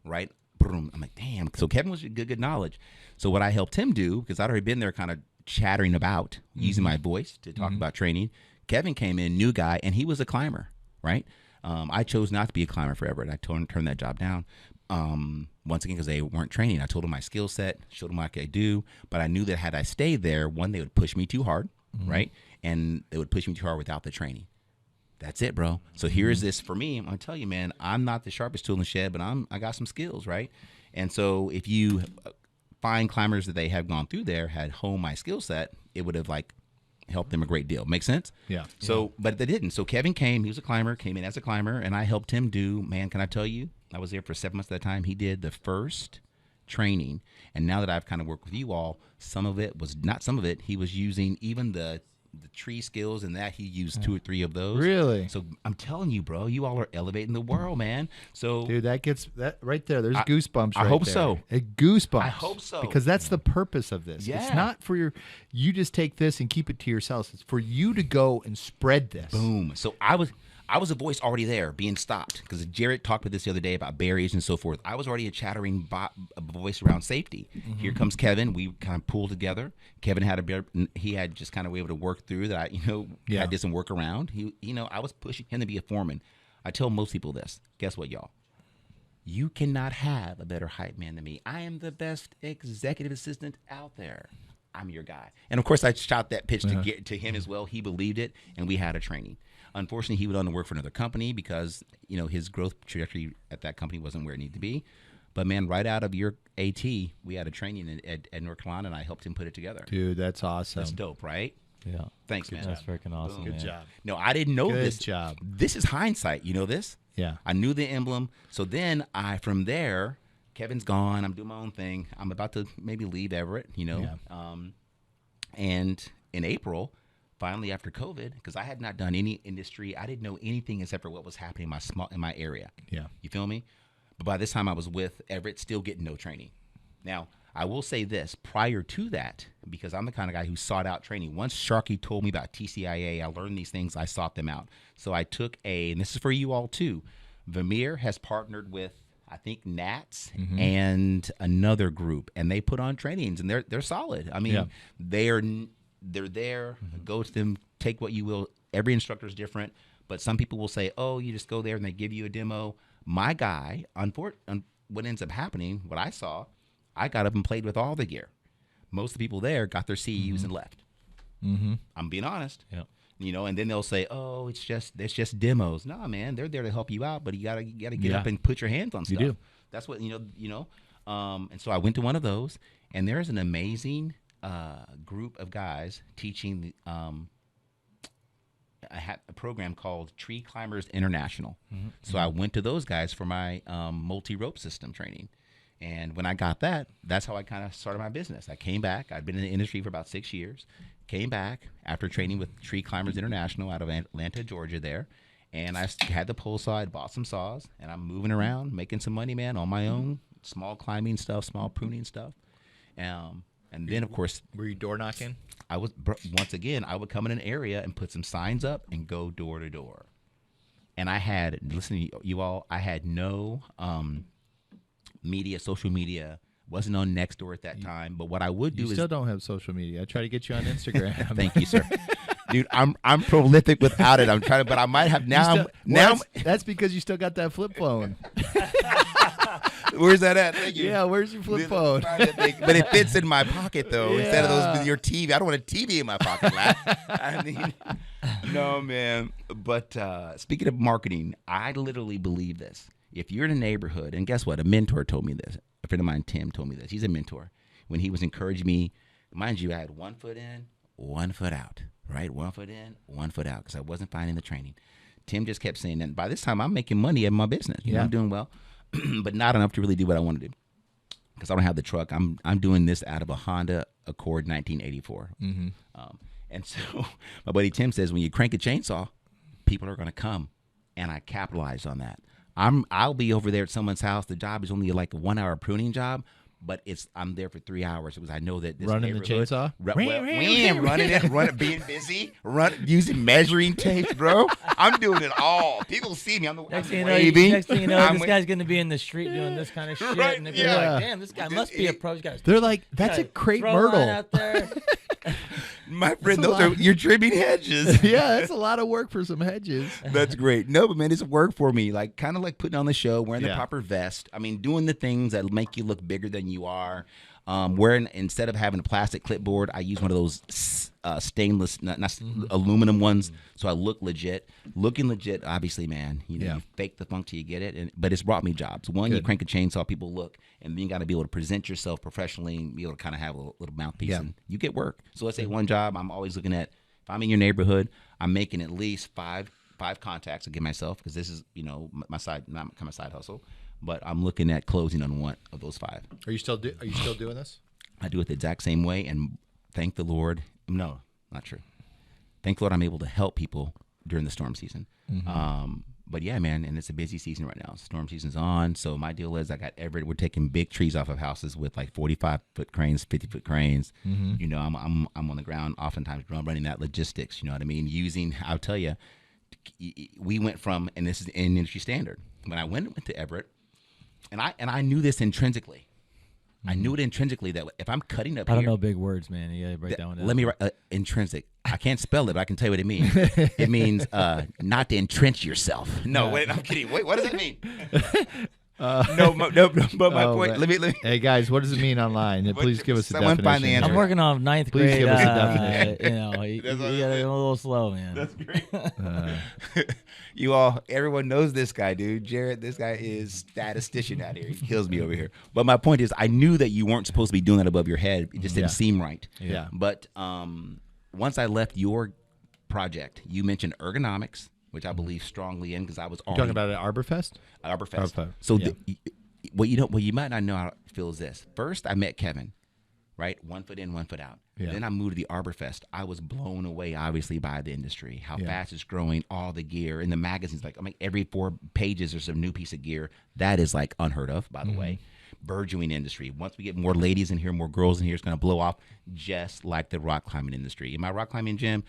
Right? Boom. I'm like, damn. So Kevin was good knowledge. So what I helped him do, because I'd already been there kind of chattering about, using my voice to talk about training, Kevin came in, new guy, and he was a climber, right? I chose not to be a climber forever, and I turned that job down. Once again, because they weren't training. I told them my skill set, showed them what I could do, but I knew that had I stayed there, one, they would push me too hard, right? And they would push me too hard without the training. That's it, bro. So here's this for me. I'm gonna tell you, man, I'm not the sharpest tool in the shed, but I got some skills, right? And so if you find climbers that they have gone through there had honed my skill set, it would have like helped them a great deal. Make sense? Yeah. So, but they didn't. So Kevin came. He was a climber. Came in as a climber, and I helped him do. Man, can I tell you? I was there for 7 months at that time. He did the first training, and now that I've kind of worked with you all, some of it was not. Some of it he was using even the the tree skills and that he used 2 or 3 of those. Really? So I'm telling you, bro, you all are elevating the world, man. So Dude, that right there. There's goosebumps. I right hope there. so. Goosebumps. I hope so. Because that's the purpose of this. Yeah. It's not for you just take this and keep it to yourselves. It's for you to go and spread this. boom. So I was a voice already there being stopped because Jared talked with this the other day about barriers and so forth. I was already a chattering voice around safety. Here comes Kevin. We kind of pulled together. Kevin he had just kind of able to work through that. I did some work around. I was pushing him to be a foreman. I tell most people this. Guess what, y'all? You cannot have a better hype man than me. I am the best executive assistant out there. I'm your guy. And of course, I shot that pitch to get to him as well. He believed it, and we had a training. Unfortunately, he went on to work for another company because his growth trajectory at that company wasn't where it needed to be. But man, right out of your AT, we had a training at North Carolina, and I helped him put it together. Dude, that's awesome. That's dope, right? Yeah. Thanks, man. That's freaking awesome. Good man. job. No, I didn't know this. Good job. This is hindsight. You know this? Yeah. I knew the emblem. So then from there, Kevin's gone. I'm doing my own thing. I'm about to maybe leave Everett, Yeah. And in April, finally after COVID, because I had not done any industry, I didn't know anything except for what was happening in my area. Yeah. You feel me? But by this time I was with Everett, still getting no training. Now, I will say this, prior to that, because I'm the kind of guy who sought out training. Once Sharky told me about TCIA, I learned these things, I sought them out. So I took and this is for you all too, Vermeer has partnered with, I think, Nats and another group, and they put on trainings, and they're solid. I mean, they're there. Go to them, take what you will. Every instructor is different, but some people will say, "Oh, you just go there and they give you a demo." My guy, what ends up happening, what I saw, I got up and played with all the gear. Most of the people there got their CEUs and left. I'm being honest. Yeah. And then they'll say, "Oh, it's just demos." Nah, man, they're there to help you out, but you gotta get up and put your hands on stuff. do. That's what And so I went to one of those, and there's an amazing group of guys teaching a program called Tree Climbers International. So I went to those guys for my multi-rope system training. And when I got that, that's how I kind of started my business. I came back. I'd been in the industry for about 6 years. Came back after training with Tree Climbers International out of Atlanta, Georgia there. And I had the pole saw. I bought some saws. And I'm moving around, making some money, man, on my own. Small climbing stuff, small pruning stuff. And then, of course, Were you door knocking? once again, I would come in an area and put some signs up and go door to door. And listen to you all, I had no social media, wasn't on Nextdoor at that time. But what I would do You is still don't have social media. I try to get you on Instagram. Thank you, sir. Dude, I'm prolific without it. I'm trying to, but I might have now. That's because you still got that flip phone. Where's that at? Thank you. Yeah, where's your flip phone? But it fits in my pocket though. Yeah. Instead of those with your TV, I don't want a TV in my pocket. I mean, no, man. But speaking of marketing, I literally believe this. If you're in a neighborhood, and guess what? A mentor told me this. A friend of mine, Tim, told me this. He's a mentor. When he was encouraging me, mind you, I had 1 foot in, 1 foot out, right? 1 foot in, 1 foot out, because I wasn't finding the training. Tim just kept saying that. By this time, I'm making money in my business. You know, I'm doing well, but not enough to really do what I want to do because I don't have the truck. I'm doing this out of a Honda Accord 1984. And so my buddy Tim says, when you crank a chainsaw, people are going to come, and I capitalized on that. I'll be over there at someone's house. The job is only like a 1 hour pruning job, but I'm there for 3 hours because I know that this running the chainsaw, running, being busy, using measuring tapes, bro. I'm doing it all. People see me. I'm Next thing you know, this guy's going to be in the street doing this kind of shit, Right, and they're like, "Damn, this guy must be a pro." They're like, "That's a crepe myrtle out there." My friend, you're trimming hedges. Yeah, that's a lot of work for some hedges. That's great. No, but man, it's work for me. Like kind of like putting on the show, wearing the proper vest. I mean, doing the things that make you look bigger than you are. Wearing, instead of having a plastic clipboard, I use one of those stainless, not aluminum ones, so I look legit. Looking legit, obviously, man. You fake the funk till you get it, but it's brought me jobs. One, you crank a chainsaw, people look, and then you got to be able to present yourself professionally and be able to kind of have a little mouthpiece, and you get work. So let's say one job, I'm always looking at. If I'm in your neighborhood, I'm making at least five contacts to get myself, because this is my side, not kind of side hustle. But I'm looking at closing on one of those 5. Are you still doing this? I do it the exact same way, and thank the Lord. No, not true. thank Lord I'm able to help people during the storm season. Mm-hmm. But yeah, man, and it's a busy season right now. Storm season's on. So my deal is I got we're taking big trees off of houses with like 45-foot cranes, 50-foot cranes. Mm-hmm. You know, I'm on the ground oftentimes running that logistics, you know what I mean? I'll tell you, we went from, and this is an industry standard. When I went to Everett, and I knew this intrinsically. I knew it intrinsically that if I'm cutting up I here. don't know big words, man. You gotta break that one down. Let me write intrinsic. I can't spell it, but I can tell you what it means. It means not to entrench yourself. No, wait, I'm kidding. Wait, what does that mean? No, but my point. Let me. Hey guys, what does it mean online? Please give us a Someone definition. find the answer. I'm working on ninth Please grade. give us a definition. You know, you gotta go a little slow, man. That's great. Everyone knows this guy, dude. Jared, this guy is statistician out here. He kills me over here. But my point is, I knew that you weren't supposed to be doing that above your head. It just didn't seem right. Yeah. But once I left your project, you mentioned ergonomics, which I believe strongly in because I was You're talking about at Arborfest? Arborfest. So what you might not know how I feel is this. First, I met Kevin, right? 1 foot in, 1 foot out. Yeah. Then I moved to the Arborfest. I was blown away, obviously, by the industry, how fast it's growing, all the gear in the magazines. Like, every 4 pages there's a new piece of gear. That is like unheard of, by the way. Burgeoning industry. Once we get more ladies in here, more girls in here, it's going to blow off, just like the rock climbing industry. In my rock climbing gym,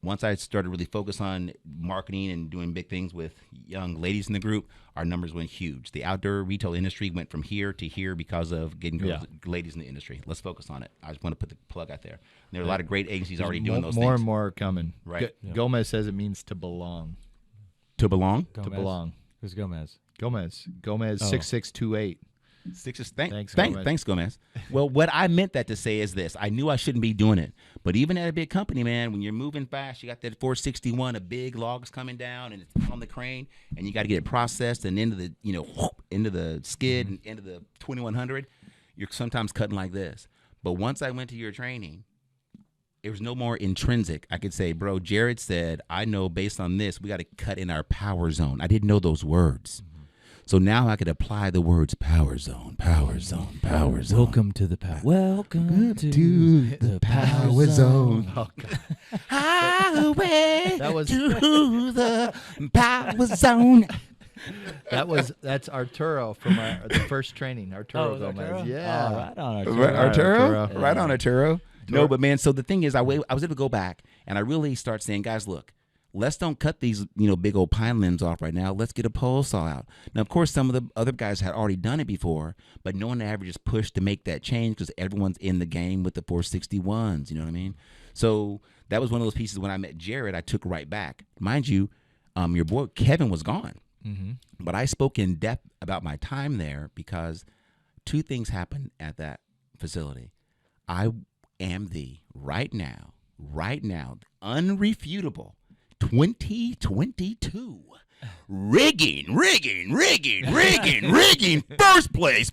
once I started really focus on marketing and doing big things with young ladies in the group, our numbers went huge. The outdoor retail industry went from here to here because of getting ladies in the industry. Let's focus on it. I just want to put the plug out there. There are a lot of great agencies already doing those more things. and more are coming. Right. Gomez says it means to belong. To belong? To belong. Who's Gomez? Gomez 6628. Thanks, Gomez. Well, what I meant that to say is this. I knew I shouldn't be doing it. But even at a big company, man, when you're moving fast, you got that 461, a big log's coming down, and it's on the crane, and you got to get it processed and into the skid and into the 2100. You're sometimes cutting like this. But once I went to your training, it was no more intrinsic. I could say, bro, Jared said, I know based on this, we got to cut in our power zone. I didn't know those words. So now I could apply the words power zone, power zone, power zone. Welcome to the power. Welcome to the power zone. Oh, God. Highway That was- to the power zone. That's Arturo from the first training. Arturo was Gomez. Arturo? Yeah. Oh, right on Arturo. Arturo? Right on, Arturo. No, but man, so the thing is, I was able to go back and I really start saying, guys, look, let's don't cut these, big old pine limbs off right now. Let's get a pole saw out. Now, of course, some of the other guys had already done it before, but no one ever just pushed to make that change because everyone's in the game with the 461s. You know what I mean? So that was one of those pieces when I met Jared, I took right back. Mind you, your boy Kevin was gone. Mm-hmm. But I spoke in depth about my time there because 2 things happened at that facility. I am right now, unrefutable 2022 rigging, first place,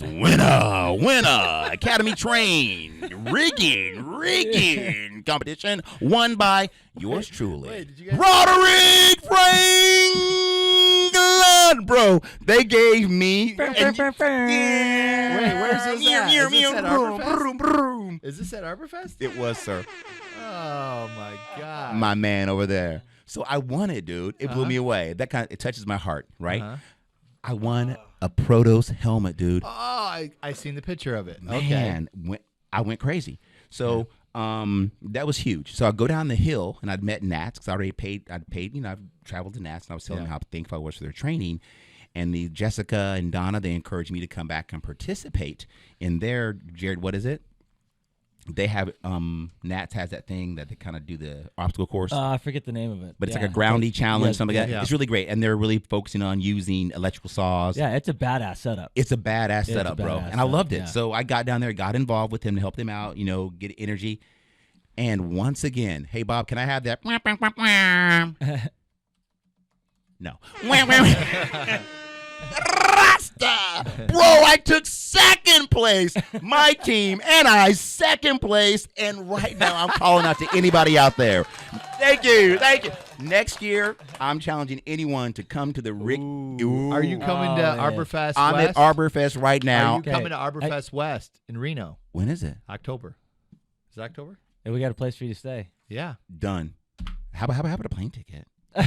winner, academy train, rigging competition won by yours truly, Wait, did you guys- Roderick Franklin, bro. They gave me. Wait, where's this at? Is this at Arborfest? Is this at Arborfest? It was, sir. Oh my God. My man over there. So I won it, dude. It blew me away. It touches my heart, right? I won a Protos helmet, dude. Oh, I seen the picture of it. Man, I went crazy. So that was huge. So I go down the hill and I'd met Nats because I'd paid. I've traveled to Nats and I was telling them how thankful I was for their training. And the Jessica and Donna, they encouraged me to come back and participate in their, Jared, what is it? They have, Nats has that thing that they kind of do the obstacle course. I forget the name of it. But it's like a groundy challenge, something like that. Yeah. It's really great. And they're really focusing on using electrical saws. Yeah, it's a badass setup. It's a badass setup, bro. badass And I loved it. setup, yeah. So I got down there, got involved with him to help them out, get energy. And once again, hey, Bob, can I have that? No. Rasta! Bro, I took second place. My team and I, second place. And right now, I'm calling out to anybody out there. Thank you. Next year, I'm challenging anyone to come to the rig. Ooh. Are you coming to man. Arborfest I'm West? at Arborfest right Are now. you coming to Arborfest West in Reno? When is it? October. Is it October? Hey, we got a place for you to stay. Yeah. Done. How about a plane ticket? Oh,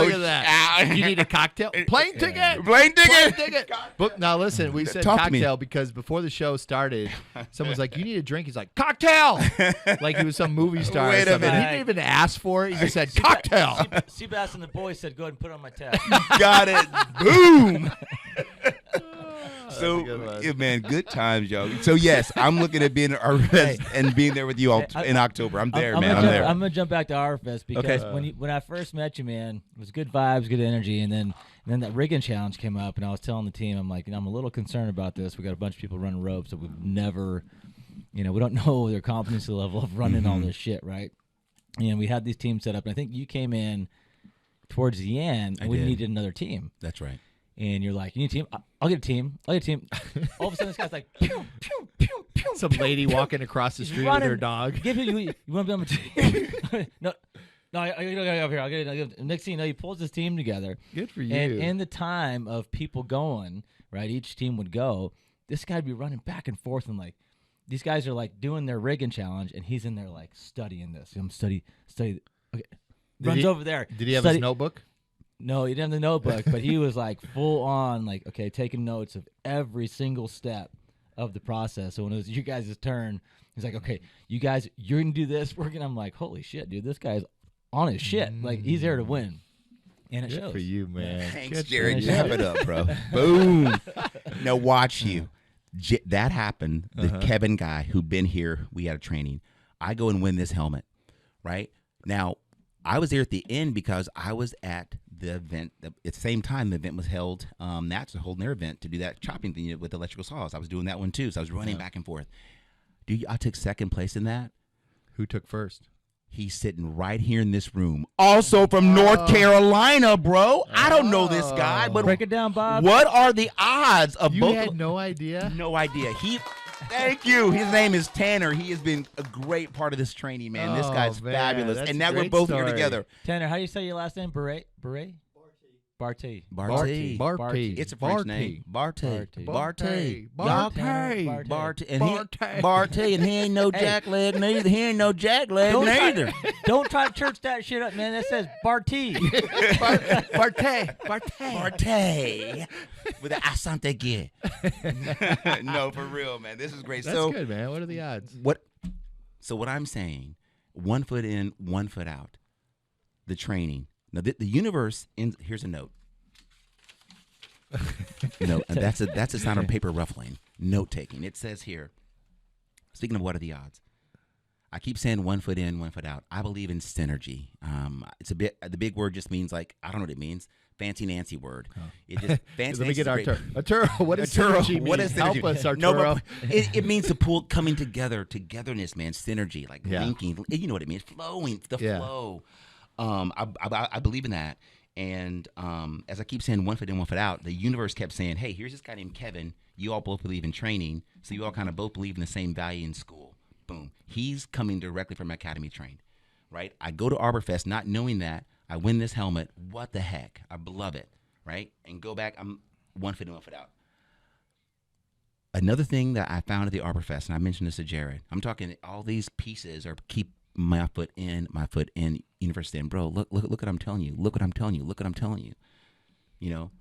look at that. You need a cocktail? Plane ticket. Plane ticket. Plane ticket. But now listen, we said Talk to me. cocktail because before the show started, someone's like, "You need a drink." He's like, "Cocktail!" Like he was some movie star. Wait or a something. minute. He didn't even ask for it. He just said, "Cocktail." Seabass and the boys said, "Go ahead and put it on my tab." Got it. Boom. That's a good one. Yeah, man, good times, yo. So yes, I'm looking at being at RFest and being there with you all in October. I'm there, man. I'm there. I'm gonna jump back to RFest because Okay. when I first met you, man, it was good vibes, good energy, and then that rigging challenge came up, and I was telling the team, I'm like, I'm a little concerned about this. We got a bunch of people running ropes that we've never, we don't know their competency level of running all this shit, right? And we had these teams set up, and I think you came in towards the end, and we did. needed another team. That's right. And you're like, you need a team? I'll get a team. I'll get a team. All of a sudden, this guy's like, pew, pew, pew, pew, Some pew, lady pew. walking across the He's street running. with her dog. You want to be on my team? No, I gotta go over here. I'll get it. Next thing you know, he pulls his team together. Good for you. And in the time of people going, right, each team would go, this guy'd be running back and forth and like, these guys are like doing their rigging challenge, and he's in there like studying this. I'm study. Okay, runs over there. Did he have study. his notebook? No, he didn't have the notebook, but he was like full on, like, okay, taking notes of every single step of the process. So when it was you guys' turn, he's like, okay, you guys, you're going to do this. I'm like, holy shit, dude, this guy's on his shit. Like, he's there to win. And it Good shows. for you, man. Thanks, Good Jared. for you. Wrap it up, bro. Boom. Now watch you. That happened. The Kevin guy who'd been here, we had a training. I go and win this helmet, right? Now, I was there at the end because I was at the event. At the same time, the event was held. Nats was holding their event to do that chopping thing with electrical saws. I was doing that one too, so I was running back and forth. Dude, I took second place in that. Who took first? He's sitting right here in this room. Also from North Carolina, bro. I don't know this guy, but Break it down, Bob. what are the odds of You both? had no idea? No idea. Thank you. His name is Tanner. He has been a great part of this training, man. This Oh, guy's man, fabulous. that's And a now we're great both here story. together. Tanner, how do you say your last name? Beret? Barty. Barty. Barty. It's a French name. Barty. Barty. Barty. Barty. Barty. And Barty. Barty. And he ain't no jackleg neither. He ain't no jackleg Don't neither. Don't try to church that shit up, man. That says Barty. Barty. Barty. With the accent again. No, for real, man. This is great. That's good, man. What are the odds? So what I'm saying, 1 foot in, 1 foot out, the training. Now the universe. Here's a note. That's a sound of paper ruffling. Note taking. It says here. Speaking of what are the odds, I keep saying 1 foot in, 1 foot out. I believe in synergy. It's a bit. The big word just means like I don't know what it means. Fancy Nancy word. It just fancy. Let me get Nancy's Arturo. What does Arturo, synergy mean? what is synergy? Help us, No, Arturo. but it means to pull, coming together, togetherness, man, synergy, like Yeah. linking. You know what it means, flowing, the Yeah. flow. I believe in that. And as I keep saying, 1 foot in, 1 foot out, the universe kept saying, hey, here's this guy named Kevin. You all both believe in training, so you all kind of both believe in the same value in school. Boom. He's coming directly from Academy trained, right? I go to ArborFest not knowing that. I win this helmet. What the heck? I love it, right? And go back. I'm 1 foot in, 1 foot out. Another thing that I found at the ArborFest, and I mentioned this to Jared, I'm talking all these pieces are keep my foot in, university. And bro, look what I'm telling you. Look what I'm telling you. Look what I'm telling you. You know,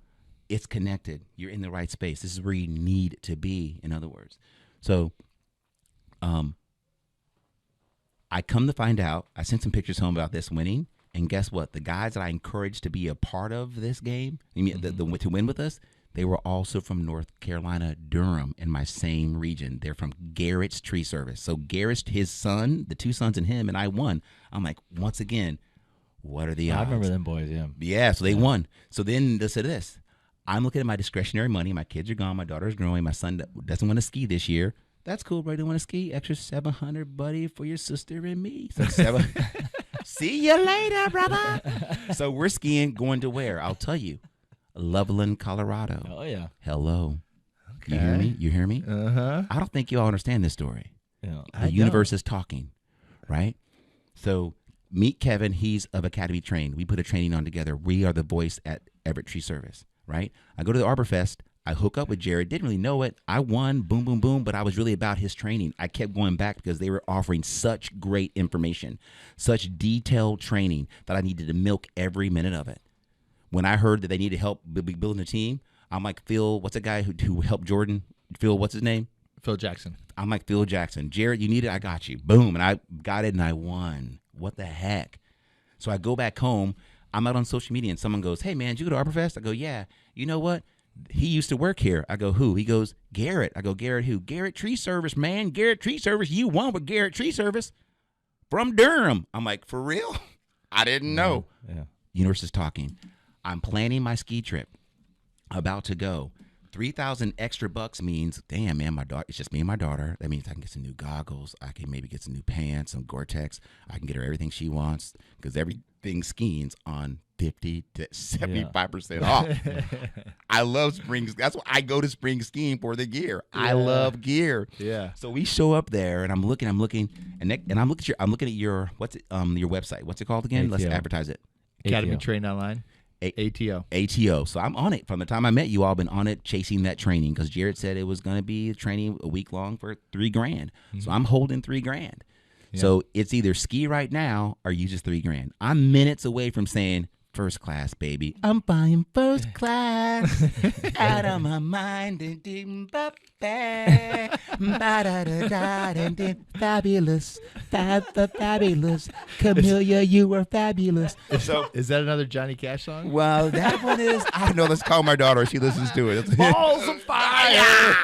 it's connected. You're in the right space. This is where you need to be, in other words. So, I come to find out, I sent some pictures home about this winning, and guess what? The guys that I encouraged to be a part of this game, to win with us, they were also from North Carolina, Durham, in my same region. They're from Garrett's Tree Service. So Garrett, his son, the two sons and him, and I won. I'm like, once again, what are the odds? I remember them boys, yeah. Yeah, so they won. So then listen to this. I'm looking at my discretionary money. My kids are gone. My daughter's growing. My son doesn't want to ski this year. That's cool, bro. You don't want to ski? Extra $700, buddy, for your sister and me. So see you later, brother. So we're skiing, going to where? I'll tell you. Loveland, Colorado. Oh, yeah. Hello. Okay. You hear me? You hear me? Uh-huh. I don't think you all understand this story. Yeah. The universe is talking, right? So meet Kevin. He's of Academy trained. We put a training on together. We are the voice at Everett Tree Service, right? I go to the ArborFest. I hook up with Jared, didn't really know it. I won, boom, boom, boom, but I was really about his training. I kept going back because they were offering such great information, such detailed training that I needed to milk every minute of it. When I heard that they needed help building a team, I'm like, Phil, what's a guy who helped Jordan? Phil, what's his name? Phil Jackson. I'm like, Phil Jackson. Jared, you need it? I got you. Boom. And I got it and I won. What the heck? So I go back home. I'm out on social media and someone goes, hey, man, did you go to ArborFest? I go, yeah. You know what? He used to work here. I go, who? He goes, Garrett. I go, Garrett who? Garrett Tree Service, man. Garrett Tree Service. You won with Garrett Tree Service from Durham. I'm like, for real? I didn't know. Yeah. Universe is talking. I'm planning my ski trip. About to go. $3,000 extra bucks means, damn, man, my daughter. It's just me and my daughter. That means I can get some new goggles. I can maybe get some new pants, some Gore-Tex. I can get her everything she wants because everything skiing's on 50 to 75% off. I love spring. That's why I go to spring skiing for the gear. Yeah. I love gear. Yeah. So we show up there, and I'm looking, and I'm looking at your your website. What's it called again? ATO. Let's advertise it. Academy Train Online. ATO. ATO. So I'm on it. From the time I met you all, been on it chasing that training because Jared said it was going to be a training a week long for $3,000. Mm-hmm. So I'm holding $3,000. Yeah. So it's either ski right now or use just $3,000. I'm minutes away from saying, first class, baby. I'm buying first class. Out of my mind. Fabulous. Fabulous. Camellia, you were fabulous. So, is that another Johnny Cash song? Well, that one is. I don't know. Let's call my daughter. She listens to it. Balls of fire.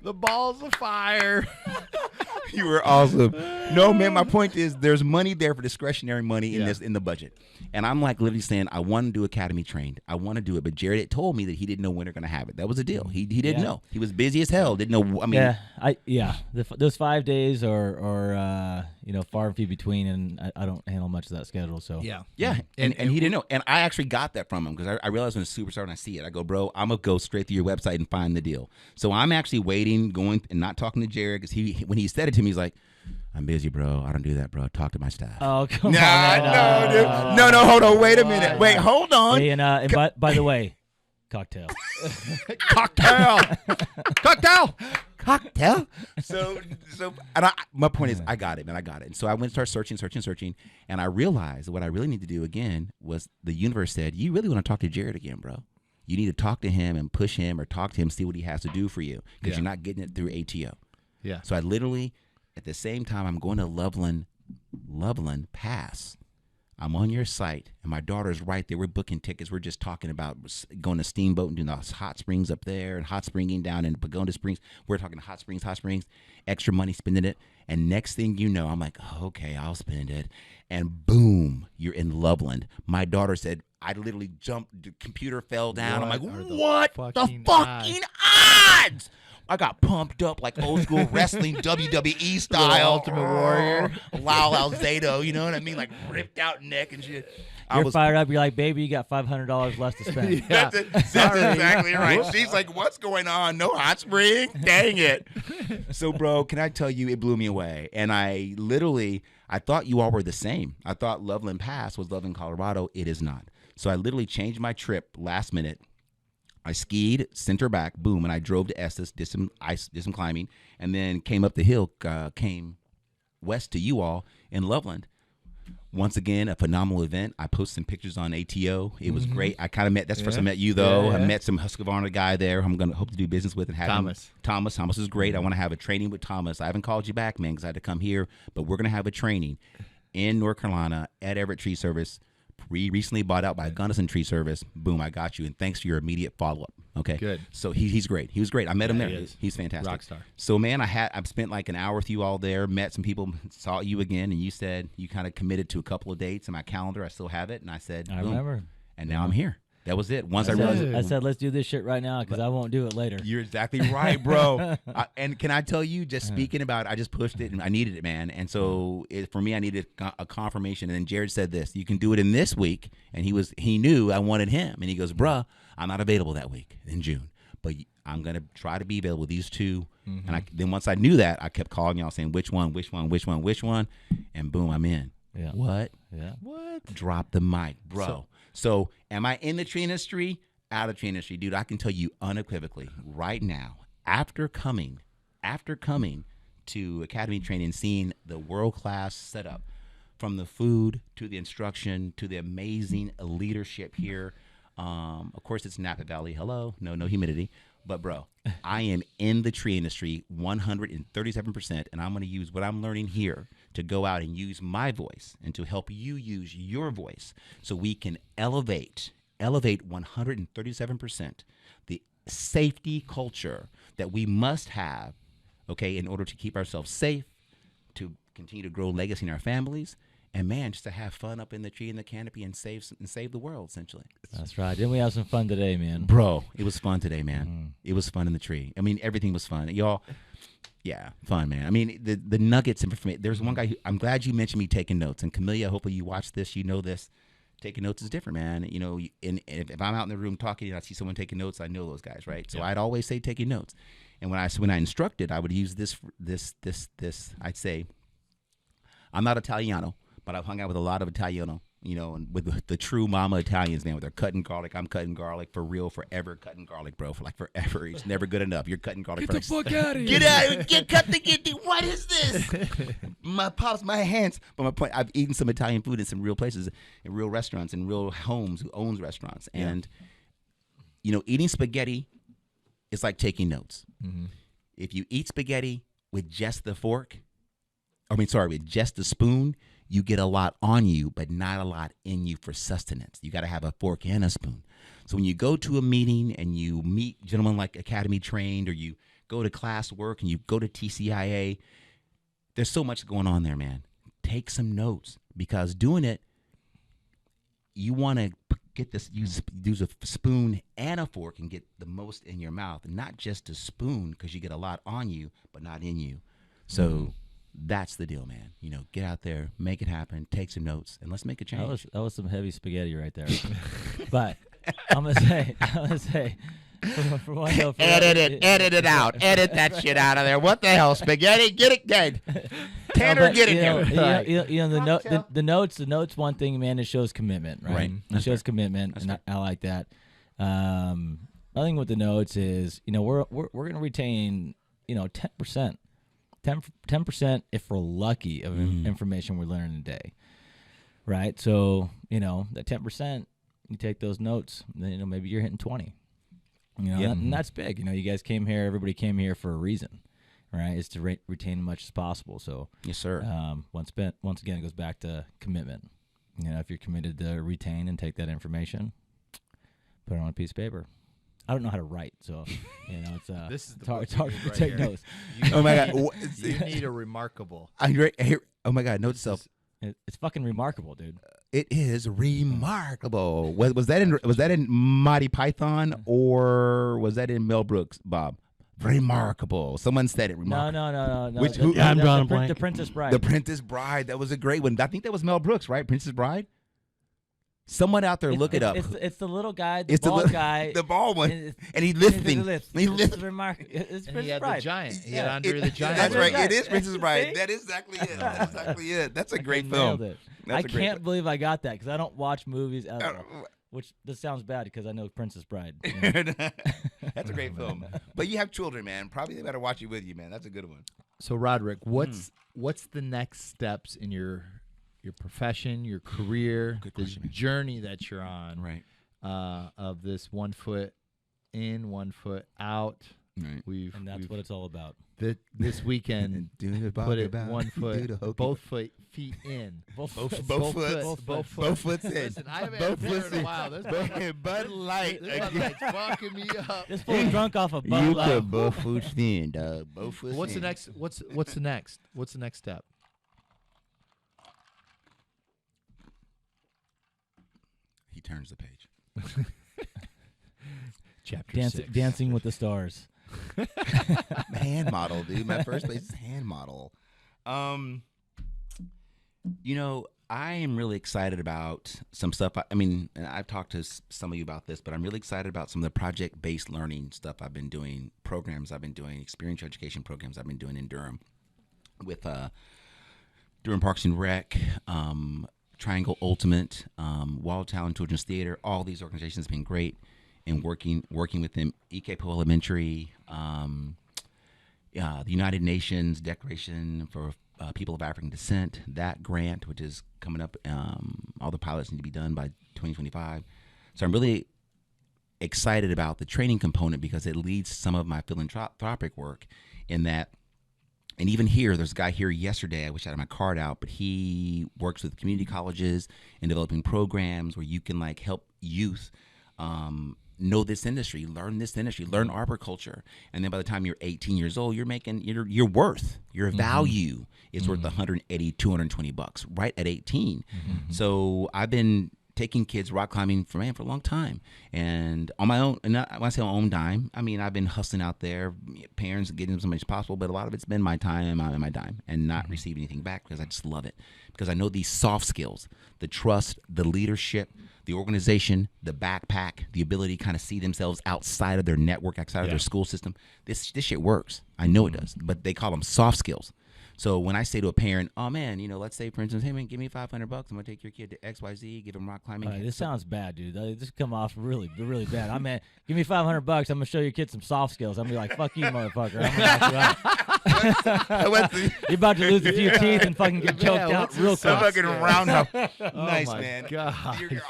The balls of fire. You were awesome. No, man, my point is there's money there for discretionary money in the budget. And I'm like literally saying, I want to do Academy trained. I want to do it. But Jared had told me that he didn't know when they're going to have it. That was a deal. He didn't know. He was busy as hell. Didn't know. I mean, those 5 days are far and few between, and I don't handle much of that schedule. So yeah. And he didn't know. And I actually got that from him because I realized when it's Superstar and I see it, I go, bro, I'm gonna go straight through your website and find the deal. So I'm actually waiting, going and not talking to Jared because when he said it to me, he's like, I'm busy, bro. I don't do that, bro. Talk to my staff. Oh, come on. No, dude. No, hold on. Wait a minute. Wait, hold on. Hey, and by the way, cocktail. Cocktail. So my point is, I got it, man. I got it. And so I went and started searching, and I realized what I really need to do again was the universe said, you really want to talk to Jared again, bro. You need to talk to him and push him or talk to him, see what he has to do for you because you're not getting it through ATO. Yeah. So I literally, at the same time, I'm going to Loveland Pass. I'm on your site, and my daughter's right there. We're booking tickets. We're just talking about going to Steamboat and doing the hot springs up there and hot springing down in Pagoda Springs. We're talking hot springs, extra money, spending it. And next thing you know, I'm like, okay, I'll spend it. And boom, you're in Loveland. My daughter said, I literally jumped, the computer fell down. I'm like, what the fucking odds? I got pumped up like old school wrestling WWE style. Ultimate Warrior. Lyle Alzado, you know what I mean? Like ripped out neck and shit. You're fired up. You're like, baby, you got $500 less to spend. That's exactly right. She's like, what's going on? No hot spring? Dang it. So, bro, can I tell you, it blew me away. And I thought you all were the same. I thought Loveland Pass was Loveland, Colorado. It is not. So I literally changed my trip last minute. I skied, sent her back, boom, and I drove to Estes, did some climbing, and then came up the hill, came west to you all in Loveland. Once again, a phenomenal event. I posted some pictures on ATO. It was great. I kind of met, that's the first time I met you, though. I met some Husqvarna guy there I'm going to hope to do business with and have Thomas. Thomas is great. I want to have a training with Thomas. I haven't called you back, man, because I had to come here, but we're going to have a training in North Carolina at Everett Tree Service. Recently bought out by Gunnison Tree Service. Boom, I got you. And thanks for your immediate follow-up. Okay. Good. So he's great. He was great. I met him there. He's fantastic. Rockstar. So, man, I've spent like an hour with you all there, met some people, saw you again, and you said you kind of committed to a couple of dates in my calendar. I still have it. And I said, boom. I remember. And now I'm here. That was it. I said, let's do this shit right now because I won't do it later. You're exactly right, bro. And can I tell you, just speaking about it, I just pushed it and I needed it, man. And so for me, I needed a confirmation. And then Jared said this, you can do it in this week. And he knew I wanted him. And he goes, bruh, I'm not available that week in June. But I'm going to try to be available with these two. Mm-hmm. And then once I knew that, I kept calling y'all saying, which one? And boom, I'm in. Yeah. What? Yeah. What? Drop the mic, bro. So am I in the tree industry? out of tree industry, dude, I can tell you unequivocally right now, after coming to academy training and seeing the world-class setup, from the food to the instruction to the amazing leadership here. Of course, it's Napa Valley. Hello, no humidity. But bro, I am in the tree industry 137%, and I'm going to use what I'm learning here to go out and use my voice and to help you use your voice, so we can elevate 137% the safety culture that we must have, okay, in order to keep ourselves safe, to continue to grow legacy in our families, and man, just to have fun up in the tree in the canopy and save the world, essentially. That's right. Didn't we have some fun today, man? Bro, it was fun today, man. It was fun in the tree. I mean, everything was fun. Y'all, yeah, fun, man. I mean, the nuggets of information. There's one guy who, I'm glad you mentioned me taking notes. And Camellia, hopefully you watch this, you know this. Taking notes is different, man. You know, and if I'm out in the room talking and I see someone taking notes, I know those guys, right? So I'd always say taking notes. And when I instructed, I would use this. I'd say, I'm not Italiano, but I've hung out with a lot of Italiano, you know, and with the true mama Italians, man, where they're cutting garlic. I'm cutting garlic for real, forever cutting garlic, bro, for like forever. It's never good enough. You're cutting garlic for Get the fuck out of here. Get out! What is this? My pops, my hands. But my point, I've eaten some Italian food in some real places, in real restaurants, in real homes who owns restaurants, and you know, eating spaghetti is like taking notes. Mm-hmm. If you eat spaghetti with just the fork, with just the spoon, you get a lot on you, but not a lot in you for sustenance. You got to have a fork and a spoon. So when you go to a meeting and you meet gentlemen like academy trained, or you go to class work and you go to TCIA, there's so much going on there, man. Take some notes, because doing it, you want to get this, use a spoon and a fork and get the most in your mouth, not just a spoon, because you get a lot on you, but not in you. So that's the deal, man. You know, get out there, make it happen, take some notes, and let's make a change. That was some heavy spaghetti right there. But I'm gonna say, for one, though, edit it out, edit that shit out of there. What the hell, spaghetti? Get it dead. Tanner, get it there. You know, the notes. One thing, man, it shows commitment, right? It shows commitment, and I like that. I think with the notes is, you know, we're gonna retain, you know, 10%. 10% if we're lucky of information we're learning today, right? So, you know, that 10%, you take those notes, then, you know, maybe you're hitting 20. You know, and that's big. You know, you guys came here, everybody came here for a reason, right? It's to retain as much as possible. So, yes, sir. Once again, it goes back to commitment. You know, if you're committed to retain and take that information, put it on a piece of paper. I don't know how to write, so you know it's hard to take notes. Oh my God, you need a remarkable. Oh my God, note to self. It's fucking remarkable, dude. It is remarkable. Was that in Monty Python, or was that in Mel Brooks, Bob? Remarkable. Someone said it. Remarkable. No. I'm drawing a blank. The Princess Bride. The Princess Bride. That was a great one. I think that was Mel Brooks, right? Princess Bride. Someone out there, look it up. It's the little guy, the bald guy. The bald one. And he lifting. It's remarkable. It's And Princess he had Bride. the giant. He had Andre the Giant. That's right. Right. It is Princess Bride. That is exactly it. That's exactly it. That's a great film. Nailed it. That's I can't believe I got that, because I don't watch movies at all. Which this sounds bad, because I know Princess Bride. You know? That's a great film. But you have children, man. Probably they better watch it with you, man. That's a good one. So, Roderick, what's the next steps in your profession, your career, this journey that you're on, Right. Of this 1 foot in, 1 foot out? Right. And that's what it's all about. This weekend, put it 1 foot, both feet in. Both foots in. Listen, I haven't had beer in a while. This Bud Light. Bud Light's fucking me up. This fool's drunk off a Bud You Light. put both foots in, dog. Both foots What's the in. next? What's the next? What's the next step? He turns the page. Chapter 6. Dancing with the Stars. Hand model, dude. My first place is hand model. You know, I am really excited about some stuff. I mean, and I've talked to some of you about this, but I'm really excited about some of the project-based learning stuff I've been doing, programs I've been doing, experiential education programs I've been doing in Durham with Durham Parks and Rec, Triangle Ultimate, Wildtown Children's Theater. All these organizations have been great. and working with them. EK Poe Elementary, the United Nations Declaration for People of African Descent, that grant, which is coming up. All the pilots need to be done by 2025. So I'm really excited about the training component because it leads to some of my philanthropic work in that. And even here, there's a guy here yesterday, I wish I had my card out, but he works with community colleges and developing programs where you can like help youth know this industry, learn arboriculture. And then by the time you're 18 years old, you're making your worth, your value is worth $180, $220 right at 18. So I've been taking kids rock climbing for a long time, and on my own. And when I say on my own dime, I mean I've been hustling out there, parents getting them as much as possible. But a lot of it's been my time and my dime, and not receive anything back because I just love it. Because I know these soft skills, the trust, the leadership, the organization, the backpack, the ability to kind of see themselves outside of their network, outside of their school system. This shit works. I know it does. But they call them soft skills. So when I say to a parent, oh man, let's say for instance, hey man, give me $500. I'm gonna take your kid to XYZ, give him rock climbing. This sounds bad, dude. This come off really, really bad. I mean, give me $500. I'm gonna show your kid some soft skills. I'm gonna be like, fuck you, motherfucker. I'm gonna knock you out. You're about to lose a few teeth and fucking get choked out real quick. Fucking roundhouse. Oh Nice, my man. God. You're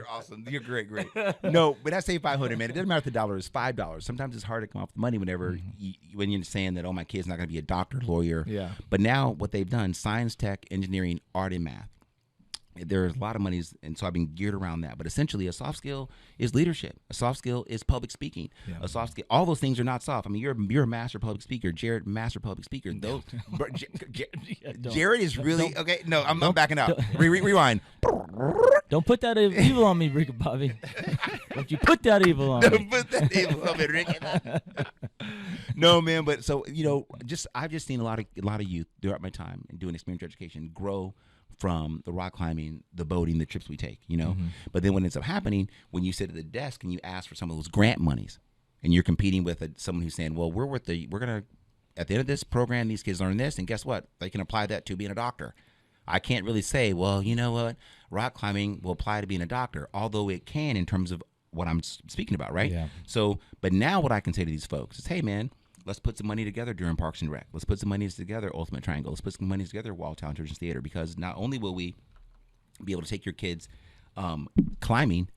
awesome. You're great. No, but I say 500, man. It doesn't matter if the dollar is $5. Sometimes it's hard to come off the money whenever when you're saying that, oh, my kid's not gonna be a doctor, lawyer. Yeah. But now what they've done, science, tech, engineering, art, and math. There's a lot of monies, and so I've been geared around that. But essentially, a soft skill is leadership. A soft skill is public speaking. Yeah. A soft skill, all those things are not soft. I mean, you're a master public speaker. Jared, master public speaker. Those, Jared is really okay. No, I'm backing up. Rewind. Don't put that evil on me, Ricky Bobby. Don't you put that evil on me? Don't put that evil on me, Ricky. No, man. But so I've just seen a lot of youth throughout my time and doing experiential education grow from the rock climbing, the boating, the trips we take, But then what ends up happening when you sit at the desk and you ask for some of those grant monies, and you're competing with someone who's saying, well, we're gonna at the end of this program, these kids learn this, and guess what? They can apply that to being a doctor. I can't really say, well, you know what? Rock climbing will apply to being a doctor, although it can in terms of what I'm speaking about, right? Yeah. So, but now what I can say to these folks is, hey, man, let's put some money together during Parks and Rec. Let's put some money together, Ultimate Triangle. Let's put some money together, Walltown Children's Theater, because not only will we be able to take your kids climbing,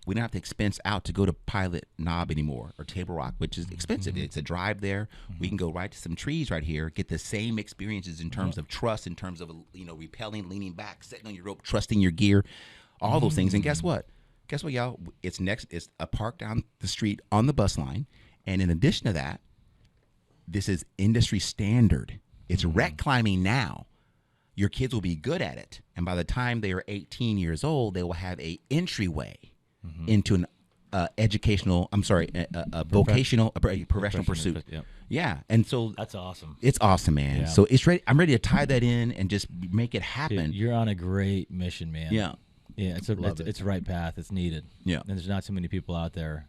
we don't have to expense out to go to Pilot Knob anymore or Table Rock, which is expensive. It's a drive there. We can go right to some trees right here, get the same experiences in terms of trust, in terms of rappelling, leaning back, sitting on your rope, trusting your gear, all those things. And guess what? Y'all? It's a park down the street on the bus line, and in addition to that, this is industry standard. It's rec climbing now. Your kids will be good at it, and by the time they are 18 years old, they will have a entryway into an vocational, professional pursuit. Yep. Yeah, and so That's awesome. it's awesome, man. Yeah. So it's ready. I'm ready to tie that in and just make it happen. Dude, you're on a great mission, man. Yeah, it's the right path. It's needed. Yeah, and there's not too many people out there.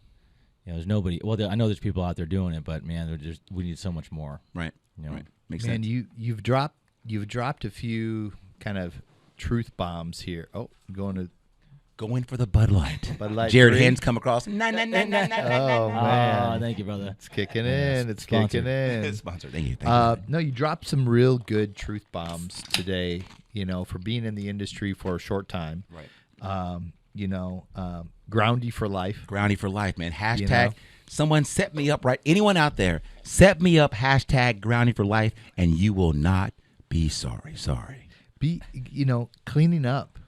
There's nobody. Well, I know there's people out there doing it, but man, we need so much more. Right. Right. Makes Man, sense. you've dropped a few kind of truth bombs here. Oh, Going for the Bud Light. Jared Jared hands come across. No. Oh man, Thank you, brother. it's kicking in. It's kicking in. Sponsor. Thank you. No, you dropped some real good truth bombs today. For being in the industry for a short time. Right. Groundy for life. Groundy for life, man. Hashtag someone set me up right. Anyone out there, set me up. Hashtag Groundy for life, and you will not be sorry. Be cleaning up.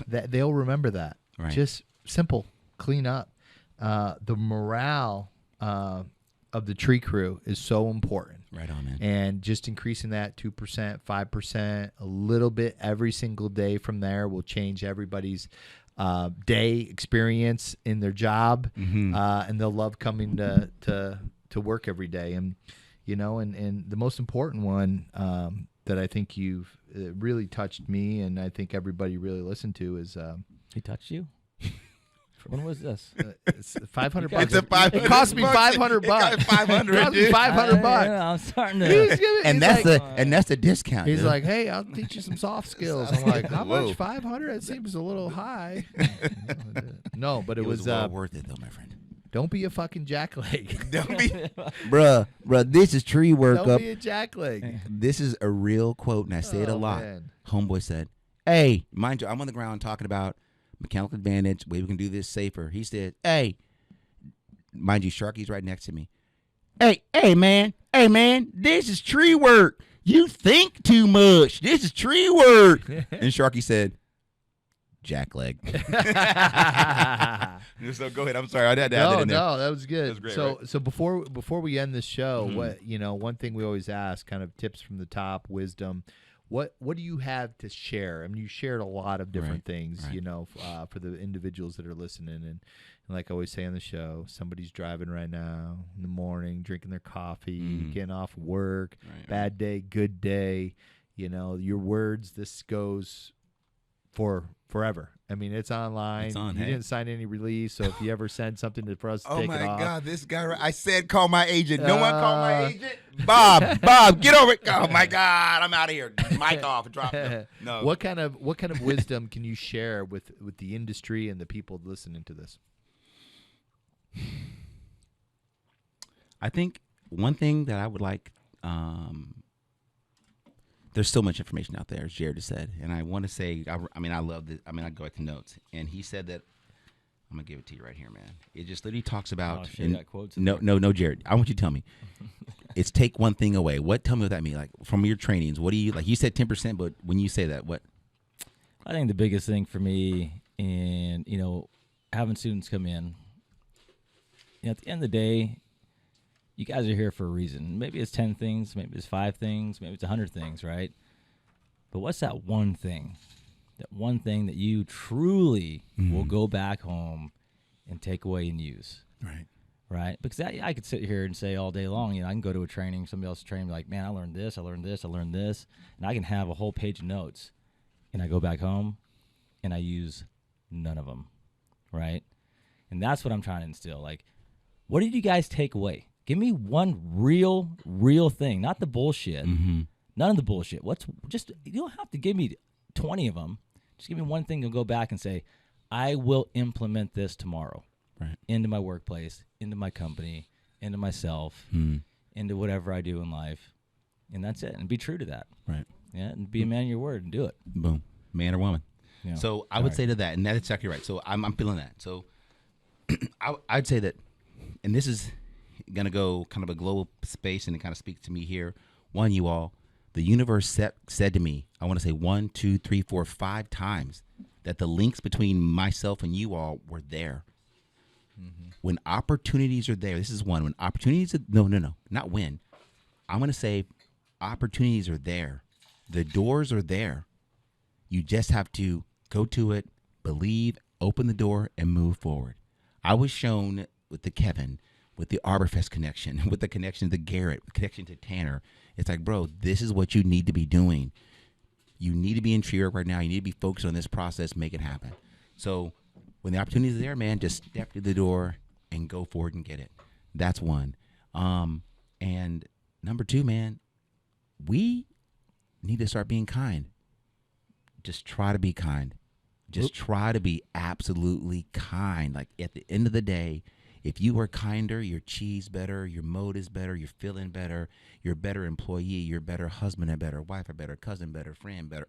That they'll remember that. Right. Just simple, clean up. The morale of the tree crew is so important. Right on, man. And just increasing that 2%, 5%, a little bit every single day from there will change everybody's day experience in their job, and they'll love coming to work every day. And and the most important one that I think you've really touched me, and I think everybody really listened to is He touched you? When was this? it's $500. It cost me $500. $500. It cost me $500. I'm starting to. And that's the discount. He's dude. like, hey, I'll teach you some soft skills. I'm like, how much? 500? That seems a little high. No, but it was well worth it though, my friend. Don't be a fucking jackleg. Don't be, bruh. This is tree work Don't up. be a jackleg. This is a real quote, and I say it a lot. Man. Homeboy said, "Hey, mind you, I'm on the ground talking about mechanical advantage, way we can do this safer." He said, "Hey, mind you, Sharky's right next to me. Hey, man, this is tree work. You think too much. This is tree work." And Sharky said, "Jackleg." So go ahead. I'm sorry. I had to add that in there. No, that was good. That was great, so right? so before we end the show, one thing we always ask, kind of tips from the top, wisdom. What do you have to share? I mean, you shared a lot of different things, right. for the individuals that are listening. And like I always say on the show, somebody's driving right now in the morning, drinking their coffee, getting off work, bad day, good day. Your words, this goes for forever. I mean, it's online. You didn't sign any release, so if you ever send something for us to take it off. Oh, my God, this guy. I said call my agent. No one called my agent. Bob, get over it. Oh, my God, I'm out of here. Mic off. Drop it. No. What kind of wisdom can you share with the industry and the people listening to this? I think one thing that I would like, there's so much information out there, as Jared has said, and I want to say, I love this. I go back to notes, and he said that, I'm going to give it to you right here, man. It just literally talks about, no, Jared, I want you to tell me. It's take one thing away. Tell me what that means, like from your trainings. What do you, like you said 10%, but when you say that, what? I think the biggest thing for me, and, having students come in, at the end of the day, you guys are here for a reason. Maybe it's 10 things, maybe it's 5 things, maybe it's 100 things, right? But what's that one thing? That one thing that you truly will go back home and take away and use. Right? Because I could sit here and say all day long, I can go to a training, somebody else's training, like, man, I learned this, and I can have a whole page of notes. And I go back home and I use none of them, right? And that's what I'm trying to instill. Like, what did you guys take away? Give me one real thing, not the bullshit. None of the bullshit. You don't have to give me 20 of them. Just give me one thing to go back and say, I will implement this tomorrow into my workplace, into my company, into myself, into whatever I do in life. And that's it. And be true to that. Right. Yeah. And be a man of your word and do it. Boom. Man or woman. Yeah. So I would say to that, and that's exactly right. So I'm feeling that. So I'd say that, and this is going to go kind of a global space, and it kind of speaks to me here. One, you all, the universe said to me, I want to say 1, 2, 3, 4, 5 times that the links between myself and you all were there. When opportunities are there, this is one. When opportunities, no, not when. I'm going to say opportunities are there. The doors are there. You just have to go to it, believe, open the door, and move forward. I was shown with the Kevin, with the Arborfest connection, with the connection to Garrett, connection to Tanner. It's like, bro, this is what you need to be doing. You need to be in tree work right now. You need to be focused on this process, make it happen. So when the opportunity is there, man, just step through the door and go forward and get it. That's one. And number 2, man, we need to start being kind. Just try to be kind. Just try to be absolutely kind. Like at the end of the day, if you are kinder, your cheese better, your mood is better, you're feeling better, you're a better employee, you're a better husband, a better wife, a better cousin, better friend, better.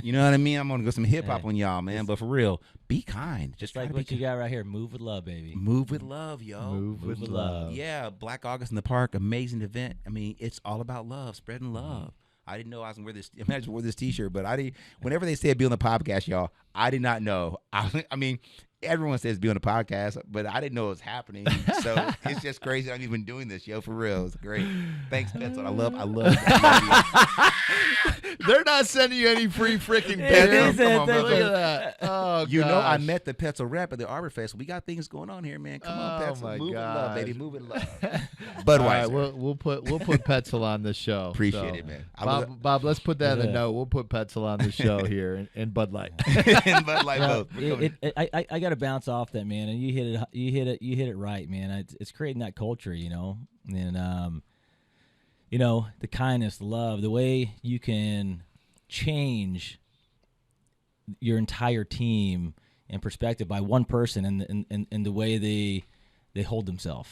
You know what I mean? I'm going to go some hip hop on y'all, man. But for real, be kind. Just like what you got right here. Move with love, baby. Move with love, yo. Move with love. Yeah, Black August in the Park, amazing event. I mean, it's all about love, spreading love. I didn't know I was gonna wear this. Imagine wear this T-shirt, but I didn't. Whenever they said be on the podcast, y'all, I did not know. I mean, everyone says be on the podcast, but I didn't know it was happening. So it's just crazy. I'm even doing this, yo. For real, it's great. Thanks, Pencil. I love. They're not sending you any free freaking Yeah, pencil. Come on, man. Look at that. Oh, You know, I gosh. met the Pencil rep at the Arborfest. We got things going on here, man. Come on, Oh, Pencil. my Move with love, gosh. baby. Move with love. All Budweiser. right, we'll put Petzl on the show. Appreciate it, man. Bob, let's put that in the note. We'll put Petzl on the show here and Bud Light. And Bud Light both. I got to bounce off that, man. And you hit it right, man. It's creating that culture, and the kindness, the love, the way you can change your entire team in perspective by one person and the way they hold themselves,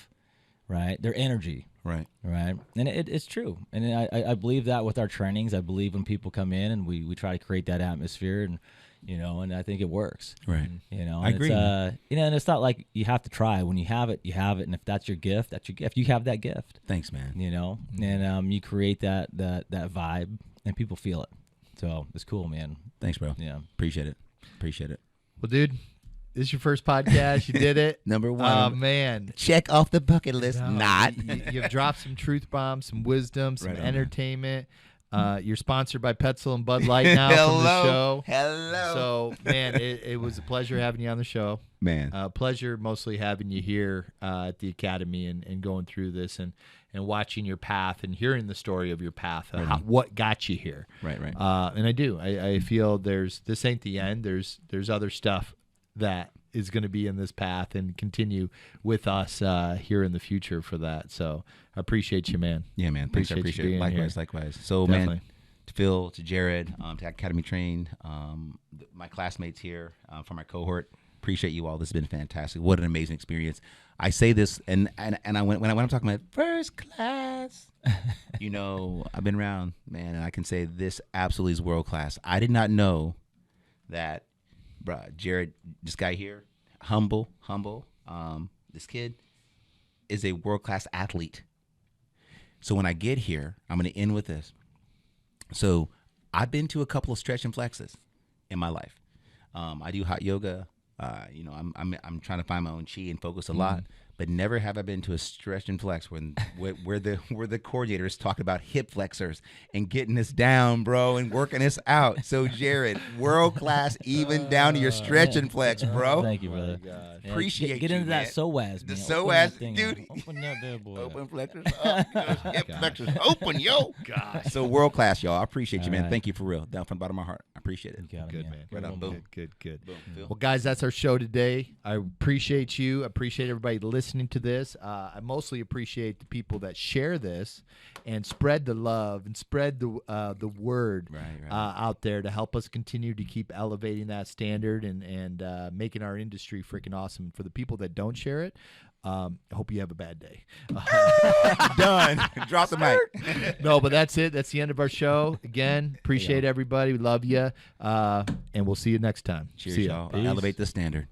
right? Their energy. Right. Right. And it's true. And I believe that with our trainings. I believe when people come in and we try to create that atmosphere and, and I think it works. Right. I agree. And it's not like you have to try. When you have it, you have it. And if that's your gift, that's your gift. You have that gift. Thanks, man. And you create that vibe and people feel it. So it's cool, man. Thanks, bro. Yeah. Appreciate it. Well, dude, this is your first podcast. You did it. Number one. Oh, man. Check off the bucket list. No, Not. You've dropped some truth bombs, some wisdom, some Right on, entertainment. You're sponsored by Petzl and Bud Light now from the show. Hello. So, man, it was a pleasure having you on the show. Man. Pleasure mostly having you here at the Academy and going through this and watching your path and hearing the story of your path, what got you here. Right. And I feel this ain't the end. There's other stuff that is going to be in this path and continue with us here in the future for that. So I appreciate you, man. Yeah, man. Thanks. I appreciate it. Likewise. So, Definitely. man, to Phil, to Jared, to Academy Train, my classmates here from my cohort, appreciate you all. This has been fantastic. What an amazing experience. I say this, and when I'm talking about first class, I've been around, man, and I can say this absolutely is world class. I did not know that, Jared, this guy here, humble. This kid is a world class athlete. So when I get here, I'm going to end with this. So I've been to a couple of stretch and flexes in my life. I do hot yoga. I'm trying to find my own chi and focus a lot, but never have I been to a stretch and flex where the coordinators talk about hip flexors and getting us down, bro, and working us out. So Jared, world class, even down to your stretch and flex, bro. Thank you, brother. Yeah, appreciate get you, into man. that psoas, The man. psoas, dude. Open that there, boy. Open flexors up, hip flexors open, yo. Gosh. So world class, y'all. I appreciate you, man. right. Thank you for real, down from the bottom of my heart. I appreciate it. You got it, Good, man. man. Right on, boom. Good. Boom, Phil. Well, guys, that's our show today. I appreciate you. I appreciate everybody listening to this. I mostly appreciate the people that share this and spread the love and spread the word Right. out there to help us continue to keep elevating that standard and making our industry freaking awesome. For the people that don't share it, I hope you have a bad day. Done. Drop the mic. No, but that's it. That's the end of our show. Again, appreciate everybody. We love you. And we'll see you next time. Cheers, See ya. y'all. Elevate the standard.